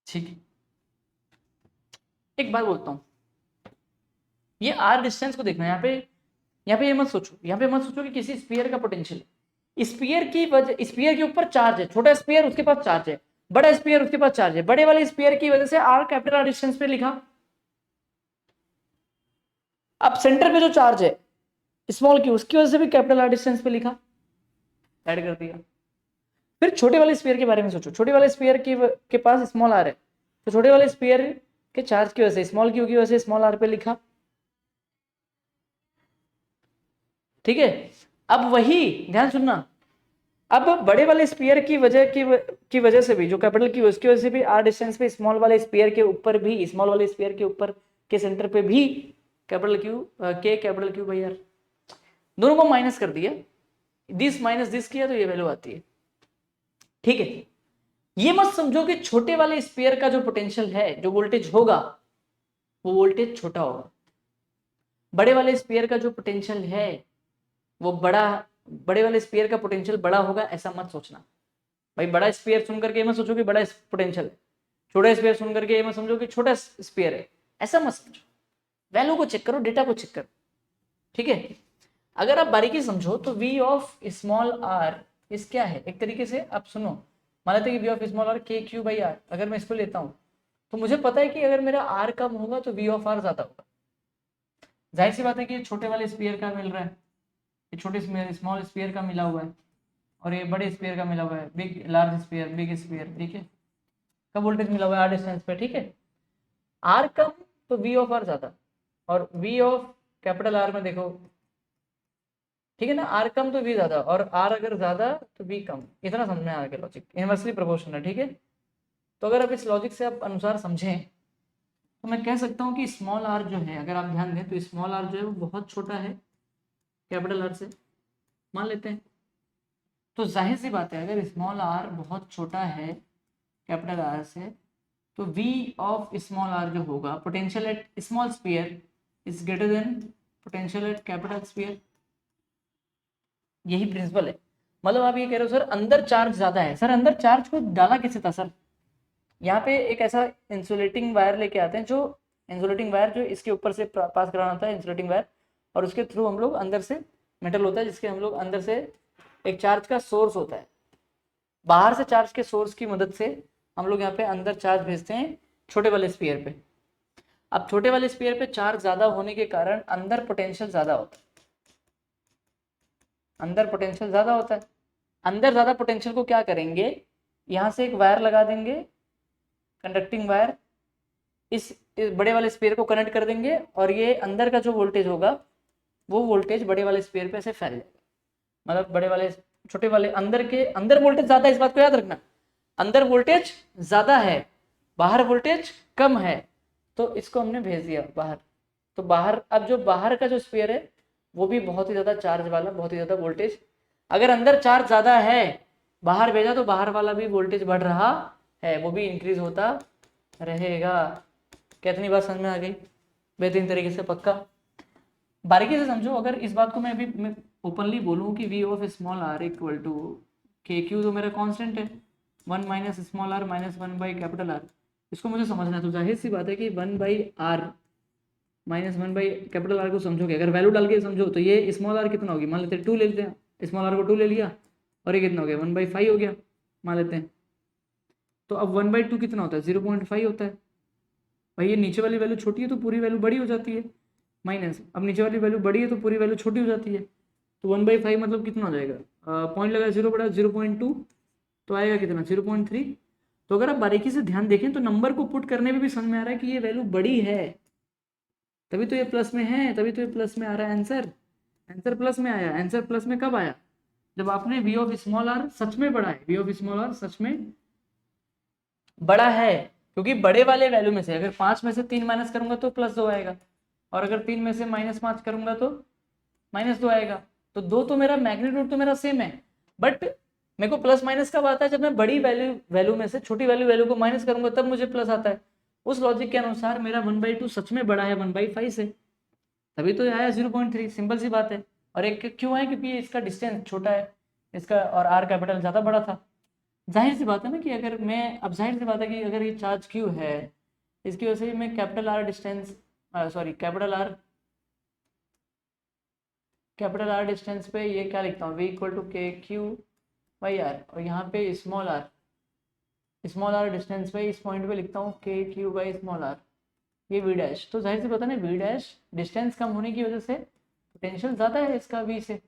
ठीक है, एक बात बोलता हूँ, ये आर डिस्टेंस को देखना, यहाँ पे ये मत सोचो, यहाँ पे मत सोचो कि किसी स्फीयर का पोटेंशियल, स्फीयर की वजह, स्फीयर के ऊपर चार्ज है, छोटा स्फीयर उसके पास चार्ज है, बड़ा स्फीयर उसके पास चार्ज है, बड़े वाले स्फीयर की वजह से आर कैपिटल आर डिस्टेंस पे लिखा। अब सेंटर पे जो चार्ज है स्मॉल क्यू, उसकी वजह से भी कैपिटल आर डिस्टेंस पे लिखा, ऐड कर दिया। फिर छोटे वाले स्फीयर के बारे में सोचो, छोटे वाले स्फीयर के पास स्मॉल आर है, तो छोटे वाले स्फीयर के चार्ज की वजह से स्मॉल क्यू की वजह से स्मॉल आर पे लिखा। ठीक है, अब वही ध्यान सुनना, अब बड़े वाले स्फीयर की वजह से भी, जो कैपिटल की उसकी वजह से भी आर डिस्टेंस पे स्मॉल वाले स्फीयर के ऊपर भी, स्मॉल वाले स्फीयर के ऊपर के सेंटर पे भी capital Q K capital Q by are, दोनों को माइनस कर दिया, दिस माइनस दिस किया तो ये वैल्यू आती है। ठीक है, ये मत समझो कि छोटे वाले स्फीयर का जो पोटेंशियल है, जो वोल्टेज होगा, वो वोल्टेज छोटा होगा। बड़े वाले स्फीयर का जो पोटेंशियल है वो बड़े वाले स्फीयर का पोटेंशियल बड़ा होगा, ऐसा मत सोचना भाई। बड़ा स्फीयर सुन करके मत सोचो कि बड़ा पोटेंशियल है, छोटा स्फीयर सुन करके ये मत समझो कि छोटा स्फीयर है, ऐसा मत समझो। वैल्यू को चेक करो, डेटा को चेक करो। ठीक है, अगर आप बारीकी समझो तो वी ऑफ स्मॉल आर इस क्या है, एक तरीके से आप सुनो, मान लेते हैं कि V of small R K Q by are, अगर मैं इसको लेता हूँ तो मुझे पता है कि अगर मेरा आर कम होगा तो वी ऑफ आर ज्यादा होगा। जाहिर सी बात है कि ये छोटे वाले स्फीयर का मिल रहा है, ये छोटे स्मॉल स्फीयर का मिला हुआ है, और ये बड़े स्फीयर का मिला हुआ है, लार्ज स्फीयर बिग स्फीयर। ठीक है, का वोल्टेज मिला हुआ है आर डिस्टेंस पे। ठीक है, आर कम तो वी ऑफ आर ज्यादा, और वी ऑफ कैपिटल आर में देखो, ठीक है ना, आर कम तो वी ज्यादा, और आर अगर ज्यादा तो वी कम। इतना समझ में आ गया लॉजिक, इनवर्सली प्रोपोर्शनल है। ठीक है, तो अगर आप इस लॉजिक से आप अनुसार समझें तो मैं कह सकता हूँ कि स्मॉल आर जो है, अगर आप ध्यान दें तो स्मॉल आर जो है वो बहुत छोटा है कैपिटल आर से, मान लेते हैं। तो जाहिर सी बात है अगर स्मॉल आर बहुत छोटा है कैपिटल आर से, तो वी ऑफ स्मॉल आर जो होगा, potential at small sphere is greater than potential at capital sphere. यही प्रिंसिपल है। मतलब आप ये कह रहे हो सर अंदर चार्ज ज्यादा है, सर अंदर चार्ज को डाला कैसे था सर, यहाँ पे एक ऐसा इंसुलेटिंग वायर लेके आते हैं जो इंसुलेटिंग वायर जो इसके ऊपर से पास कराना होता है इंसुलेटिंग वायर, और उसके थ्रू हम लोग अंदर से मेटल होता है जिसके हम लोग अंदर से एक चार्ज का सोर्स होता है, बाहर से चार्ज के सोर्स की मदद से हम लोग यहाँ पे अंदर चार्ज भेजते हैं छोटे वाले स्फीयर पे। अब छोटे वाले स्फीयर पे चार्ज ज्यादा होने के कारण अंदर पोटेंशियल ज्यादा होता है, अंदर पोटेंशियल ज्यादा होता है। अंदर ज्यादा पोटेंशियल को क्या करेंगे, यहाँ से एक वायर लगा देंगे, कंडक्टिंग वायर, इस बड़े वाले स्फीयर को कनेक्ट कर देंगे, और ये अंदर का जो वोल्टेज होगा वो वोल्टेज बड़े वाले स्फीयर पे ऐसे फैल जाएगा। मतलब बड़े वाले छोटे वाले अंदर वोल्टेज ज्यादा है, इस बात को याद रखना, अंदर वोल्टेज ज्यादा है, बाहर वोल्टेज कम है, तो इसको हमने भेज दिया बाहर। तो बाहर, अब जो बाहर का जो स्फीयर है वो भी बहुत ही ज्यादा चार्ज वाला, बहुत ही ज्यादा वोल्टेज, अगर अंदर चार्ज ज्यादा है बाहर भेजा तो बाहर वाला भी वोल्टेज बढ़ रहा है, वो भी इंक्रीज होता रहेगा। कितनी बात समझ में आ गई? बेहतरीन तरीके से, पक्का बारीकी से समझो। अगर इस बात को मैं ओपनली बोलूँ कि V of small R equal to K Q, तो मेरा कांस्टेंट है 1 minus small R minus 1 by capital R, इसको मुझे समझना है। तो जाहिर सी बात है कि 1 by R minus 1 by capital R को समझोगे, अगर वैल्यू डाल के समझो तो ये स्मॉल आर कितना होगी, मान लेते हैं 2 ले लेते हैं, स्मॉल आर को 2 ले लिया, और ये कितना हो गया 1/5 हो गया मान लेते हैं। तो अब 1/2 कितना होता है, 0.5 होता है। भाई ये नीचे वाली वैल्यू छोटी है तो पूरी वैल्यू बड़ी हो जाती है, माइनस, अब नीचे वाली वैल्यू बड़ी है तो पूरी वैल्यू छोटी हो जाती है। तो 1/5 मतलब कितना हो जाएगा, पॉइंट लगा 0 बड़ा 0.2, तो आएगा कितना 0.3। तो अगर आप बारीकी से ध्यान देखें तो नंबर को पुट करने में भी समझ में आ रहा है कि ये वैल्यू बड़ी है, तभी तो ये प्लस में है, तभी तो ये प्लस में आ रहा है आंसर। आंसर प्लस में आया, आंसर प्लस में कब आया, जब आपने वी ऑफ स्मॉल आर सच में बड़ा है, वी ऑफ स्मॉल आर सच में बड़ा है। क्योंकि बड़े वाले वैल्यू में से अगर 5 में से 3 माइनस करूंगा तो +2 आएगा, और अगर 3 में से -5 करूंगा तो -2 आएगा। तो दो तो मेरा मैग्नीट्यूड तो मेरा सेम है, बट मेरे को प्लस माइनस कब आता है, जब मैं बड़ी वैल्यू में से छोटी वैल्यू को माइनस करूंगा तब मुझे प्लस आता है। उस लॉजिक के अनुसार मेरा 1/2 सच में बड़ा है 1/5 से, तभी तो आया 0.3, सिंपल सी बात है। और एक क्यों है, क्योंकि इसका डिस्टेंस छोटा है इसका, और आर कैपिटल ज़्यादा बड़ा था। जाहिर सी बात है ना कि अगर मैं, अब जाहिर सी बात है कि अगर ये चार्ज क्यू है, इसकी वजह से मैं capital R distance, sorry capital R distance पे ये क्या लिखता हूँ, v equal to K Q by are, और यहाँ पे स्मॉल आर डिस्टेंस पे इस पॉइंट पे लिखता हूँ के क्यू बाई स्मॉल आर, ये वी डैश। तो जाहिर सी पता नहीं वी डैश डिस्टेंस कम होने की वजह से पोटेंशियल ज़्यादा है इसका वी से,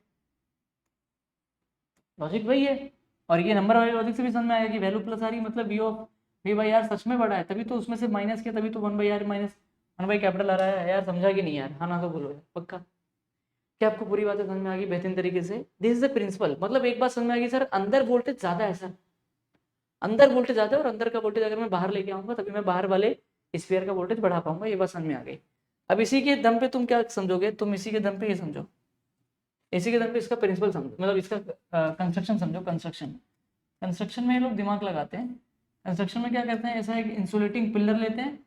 लॉजिक वही है। और ये नंबर वाले लॉजिक से भी समझ में आएगा कि वैल्यू प्लस आ रही है मतलब वी बाई आर सच में बड़ा है, तभी तो उसमें से माइनस किया, तभी तो 1/r माइनस 1 कैपिटल आ रहा है। यार समझा कि नहीं यार, हाँ ना तो बोलो यार, पक्का क्या आपको पूरी बातें समझ में आ गई बेहतरीन तरीके से? दिस इज द प्रिंसिपल, मतलब एक बात समझ में आ गई सर, अंदर वोल्टेज ज्यादा है सर, अंदर वोल्टेज ज्यादा है, और अंदर का वोल्टेज अगर मैं बाहर लेके आऊंगा तभी मैं बाहर वाले स्फीयर का वोल्टेज बढ़ा पाऊंगा, ये बात समझ में आ गई। अब इसी के दम पे तुम क्या समझोगे, तुम इसी के दम पे ये समझो, इसी के दम पे इसका प्रिंसिपल समझो, मतलब इसका कंस्ट्रक्शन समझो। कंस्ट्रक्शन में ये लोग दिमाग लगाते हैं। कंस्ट्रक्शन में क्या करते हैं, ऐसा एक इंसुलेटिंग पिलर लेते हैं,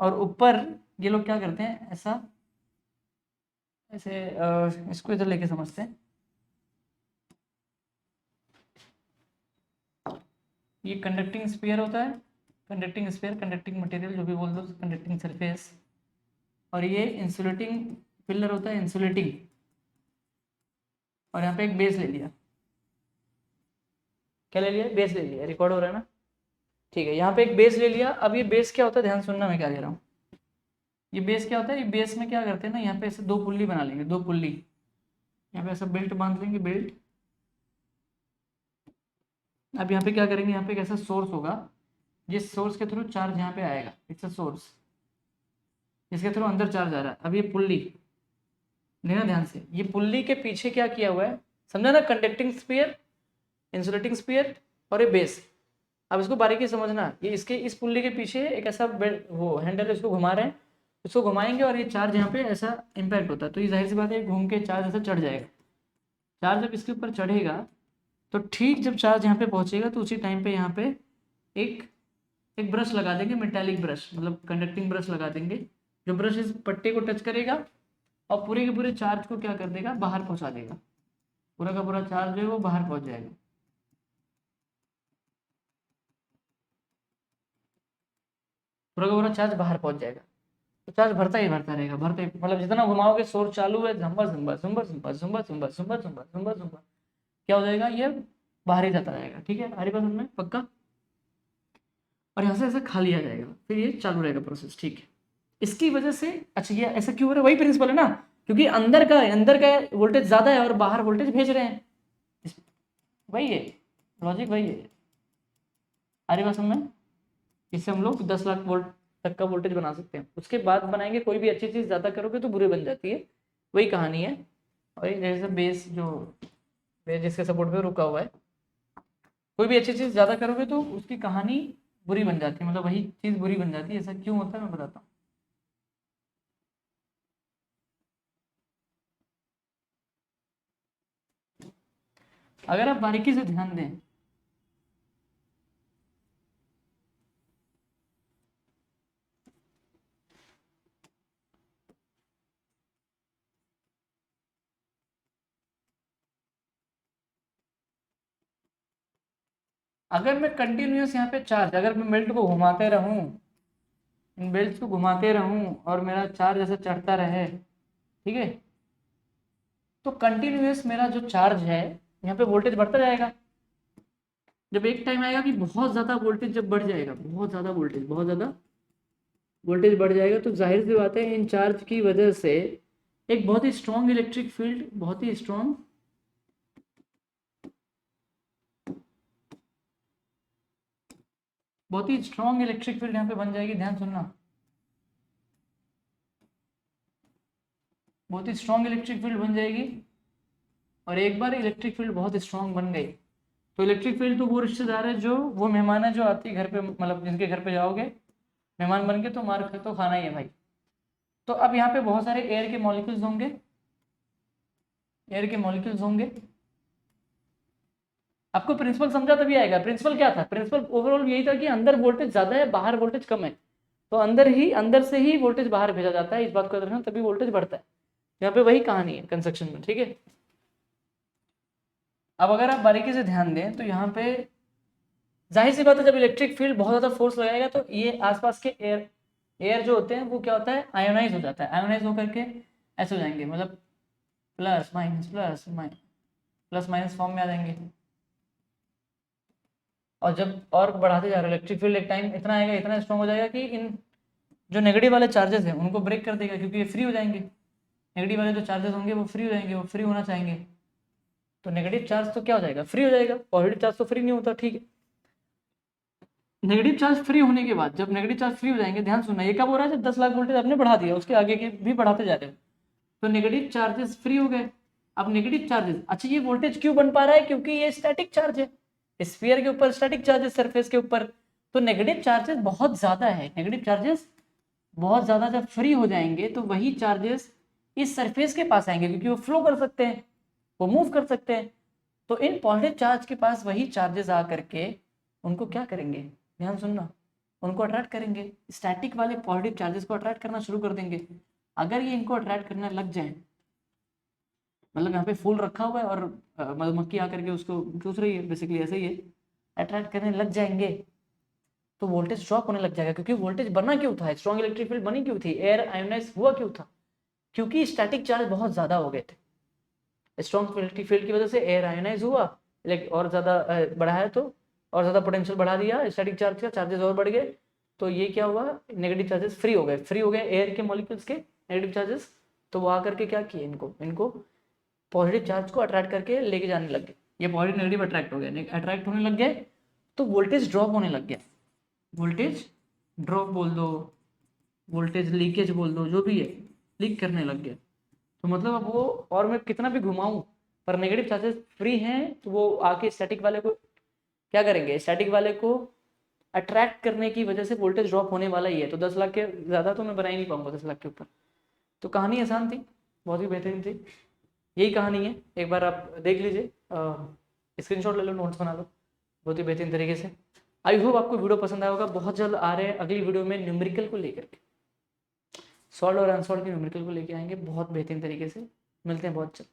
और ऊपर ये लोग क्या करते हैं, ऐसा ऐसे इसको इधर लेके समझते हैं, ये कंडक्टिंग स्फीयर होता है, कंडक्टिंग स्फीयर, कंडक्टिंग मटेरियल जो भी बोल दो, कंडक्टिंग सरफेस, और ये इंसुलेटिंग पिलर होता है, इंसुलेटिंग, और यहाँ पे एक बेस ले लिया, क्या ले लिया, बेस ले लिया, रिकॉर्ड हो रहा है ना, ठीक है, यहाँ पे एक बेस ले लिया। अब ये बेस क्या होता है, ध्यान सुनना मैं क्या कह रहा हूँ, ये बेस क्या होता है, ये बेस में क्या करते हैं ना, यहाँ पे ऐसे 2 पुल्ली बना लेंगे, 2 पुल्ली, यहाँ पे ऐसा बेल्ट बांध लेंगे, बेल्ट। अब यहाँ पे क्या करेंगे, यहाँ पे एक ऐसा सोर्स होगा, जिस सोर्स के थ्रू चार्ज यहाँ पे आएगा, इट्स अ सोर्स, इसके थ्रू अंदर चार्ज आ रहा है। अब ये पुल्ली लेना ध्यान से, ये पुल्ली के पीछे क्या किया हुआ है, समझा ना, कंडक्टिंग स्फीयर, इंसुलेटिंग स्फीयर, और ये बेस। अब इसको बारीकी समझना, ये इसके इस पुल्ली के पीछे एक ऐसा वो हैंडल, इसको घुमा रहे हैं, इसको घुमाएंगे और ये चार्ज यहाँ पे ऐसा इम्पैक्ट होता है, तो ये जाहिर सी बात है घूम के चार्ज ऐसा चढ़ जाएगा। चार्ज जब इसके ऊपर चढ़ेगा तो ठीक जब चार्ज यहाँ पे पहुँचेगा तो उसी टाइम पे यहाँ पे एक एक ब्रश लगा देंगे, मेटालिक ब्रश, मतलब कंडक्टिंग ब्रश लगा देंगे, जो ब्रश इस पट्टे को टच करेगा और पूरे के पूरे चार्ज को क्या कर देगा, बाहर पहुँचा देगा, पूरा का पूरा चार्ज जो है वो बाहर पहुँच जाएगा। पूरा का पूरा चार्ज बाहर पहुँच जाएगा। तो चार्ज भरता ही भरता रहेगा, भरते मतलब जितना घुमाओगे सोर्स चालू है, झुम्बर झुम्बर झुम्बर झुम्बर झुम्बर झुम्बर झुम्बर झुम्बर झुम्बर झुम्बर, क्या हो जाएगा, ये बाहर ही जाता रहेगा। ठीक है, हमारी बात में पक्का। और यहाँ से ऐसा खा लिया जाएगा, फिर ये चालू रहेगा प्रोसेस। ठीक है, इसकी वजह से अच्छा ये ऐसा क्यों हो रहा है, वही प्रिंसिपल है ना, क्योंकि अंदर का वोल्टेज ज्यादा है और बाहर वोल्टेज भेज रहे हैं, वही है लॉजिक, वही है। अरे बस में इससे हम लोग 10 लाख वोल्ट तक का वोल्टेज बना सकते हैं। उसके बाद बनाएंगे, कोई भी अच्छी चीज ज्यादा करोगे तो बुरी बन जाती है, वही कहानी है। और ये जैसे बेस जो बेस जिसके सपोर्ट पे रुका हुआ है, कोई भी अच्छी चीज ज्यादा करोगे तो उसकी कहानी बुरी बन जाती है, मतलब वही चीज बुरी बन जाती है। ऐसा क्यों होता है मैं बताता हूँ। अगर आप बारीकी से ध्यान दें, अगर मैं कंटिन्यूस यहाँ पे चार्ज, अगर मैं बेल्ट को घुमाते रहूं, इन बेल्ट को घुमाते रहूं और मेरा चार्ज ऐसा चढ़ता रहे, ठीक है, तो कंटिन्यूस मेरा जो चार्ज है यहाँ पे वोल्टेज बढ़ता जाएगा। जब एक टाइम आएगा कि बहुत ज़्यादा वोल्टेज जब बढ़ जाएगा, बहुत ज़्यादा वोल्टेज बढ़ जाएगा, तो जाहिर सी बात है इन चार्ज की वजह से एक बहुत ही स्ट्रॉन्ग इलेक्ट्रिक फील्ड, बहुत ही स्ट्रॉन्ग इलेक्ट्रिक फील्ड यहाँ पे बन जाएगी। ध्यान सुनना, बहुत ही स्ट्रॉन्ग इलेक्ट्रिक फील्ड बन जाएगी। और एक बार इलेक्ट्रिक फील्ड बहुत स्ट्रॉन्ग बन गई, तो इलेक्ट्रिक फील्ड तो वो रिश्तेदार है, जो वो मेहमान है जो आती है घर पे, मतलब जिनके घर पे जाओगे मेहमान बन के, तो मार तो खाना ही है भाई। तो अब यहाँ पे बहुत सारे एयर के मॉलिक्यूल्स होंगे, एयर के मॉलिक्यूल्स होंगे। आपको प्रिंसिपल समझा तभी आएगा। प्रिंसिपल क्या था, प्रिंसिपल ओवरऑल यही था कि अंदर वोल्टेज ज्यादा है, बाहर वोल्टेज कम है, तो अंदर से ही वोल्टेज बाहर भेजा जाता है, इस बात को याद रखना, तभी वोल्टेज बढ़ता है। यहाँ पे वही कहानी है कंस्ट्रक्शन में। ठीक है, अब अगर आप बारीकी से ध्यान दें तो यहाँ पे जाहिर सी बात है, जब इलेक्ट्रिक फील्ड बहुत ज्यादा फोर्स लगाएगा तो ये आसपास के एयर जो होते हैं वो क्या होता है, आयोनाइज हो जाता है, आयोनाइज होकर के ऐसे हो जाएंगे, मतलब plus minus plus minus plus minus form में आ जाएंगे। और जब और बढ़ाते जा रहे हो इलेक्ट्रिक फील्ड, एक टाइम इतना आएगा, इतना स्ट्रॉन्ग हो जाएगा कि इन जो नेगेटिव वाले चार्जेस हैं उनको ब्रेक कर देगा, क्योंकि ये फ्री हो जाएंगे। नेगेटिव वाले जो चार्जेस होंगे वो फ्री हो जाएंगे, वो फ्री होना चाहेंगे। तो नेगेटिव चार्ज तो क्या हो जाएगा, फ्री हो जाएगा। पॉजिटिव चार्ज तो फ्री नहीं होता। ठीक है, नेगेटिव चार्ज फ्री होने के बाद, जब नेगेटिव चार्ज फ्री हो जाएंगे, ध्यान सुनना, ये कब हो रहा है, जब 10 लाख वोल्टेज आपने बढ़ा दिया, उसके आगे के भी बढ़ाते जा रहे हो, तो नेगेटिव चार्जेस फ्री हो गए। अब नेगेटिव चार्जेस, अच्छा ये वोल्टेज क्यों बन पा रहा है, क्योंकि ये स्टैटिक चार्ज है, स्फीयर के ऊपर स्टैटिक चार्जेस, सरफेस के ऊपर, तो नेगेटिव चार्जेस बहुत ज्यादा है। नेगेटिव चार्जेस बहुत ज्यादा जब फ्री हो जाएंगे तो वही चार्जेस इस सरफेस के पास आएंगे, क्योंकि वो फ्लो कर सकते हैं, वो मूव कर सकते हैं। तो इन पॉजिटिव चार्ज के पास वही चार्जेस आ करके उनको क्या करेंगे, ध्यान सुनना, उनको अट्रैक्ट करेंगे, स्टैटिक वाले पॉजिटिव चार्जेस को अट्रैक्ट करना शुरू कर देंगे। अगर ये इनको अट्रैक्ट करने लग जाए, मतलब यहाँ पे फूल रखा हुआ है और मधुमक्खी आकर के उसको चूस रही है, बेसिकली ऐसे ही है, अट्रैक्ट करने लग जाएंगे, तो वोल्टेज ड्रॉप होने लग जाएगा। क्योंकि वोल्टेज बना क्यों था, स्ट्रॉन्ग इलेक्ट्रिक फील्ड बनी क्यों थी, एयर आयोनाइज हुआ क्यों था, क्योंकि स्टैटिक चार्ज बहुत ज्यादा हो गए थे। स्ट्रॉन्ग इलेक्ट्रिक फील्ड की वजह से एयर आयोनाइज हुआ, और ज्यादा बढ़ाया तो और ज्यादा पोटेंशियल बढ़ा दिया स्टैटिक चार्ज का, चार्जेस और बढ़ गए, तो ये क्या हुआ, नेगेटिव चार्जेस फ्री हो गए एयर के मॉलिक्यूल्स के नेगेटिव चार्जेस। तो वो आकर के क्या किए, इनको पॉजिटिव चार्ज को अट्रैक्ट करके लेके जाने लग गए। ये पॉजिटिव नेगेटिव अट्रैक्ट हो गए, अट्रैक्ट होने लग गए, तो वोल्टेज ड्रॉप होने लग गया। वोल्टेज ड्रॉप बोल दो, वोल्टेज लीकेज बोल दो, जो भी है, लीक करने लग गया। तो मतलब अब वो, और मैं कितना भी घुमाऊं पर नेगेटिव चार्जेस फ्री हैं, तो वो आके स्टैटिक वाले को क्या करेंगे, स्टैटिक वाले को अट्रैक्ट करने की वजह से वोल्टेज ड्रॉप होने वाला ही है। तो 10 लाख के ज़्यादा तो मैं बना ही नहीं पाऊंगा 10 लाख के ऊपर। तो कहानी आसान थी, बहुत ही बेहतरीन थी, यही कहानी है। एक बार आप देख लीजिए, स्क्रीनशॉट ले लो, नोट्स बना लो, बहुत ही बेहतरीन तरीके से। आई होप आपको वीडियो पसंद आया होगा। बहुत जल्द आ रहे हैं अगली वीडियो में न्यूमेरिकल को लेकर के, सॉल्व और अनसॉल्व के न्यूमेरिकल को लेके आएंगे बहुत बेहतरीन तरीके से। मिलते हैं बहुत जल्द।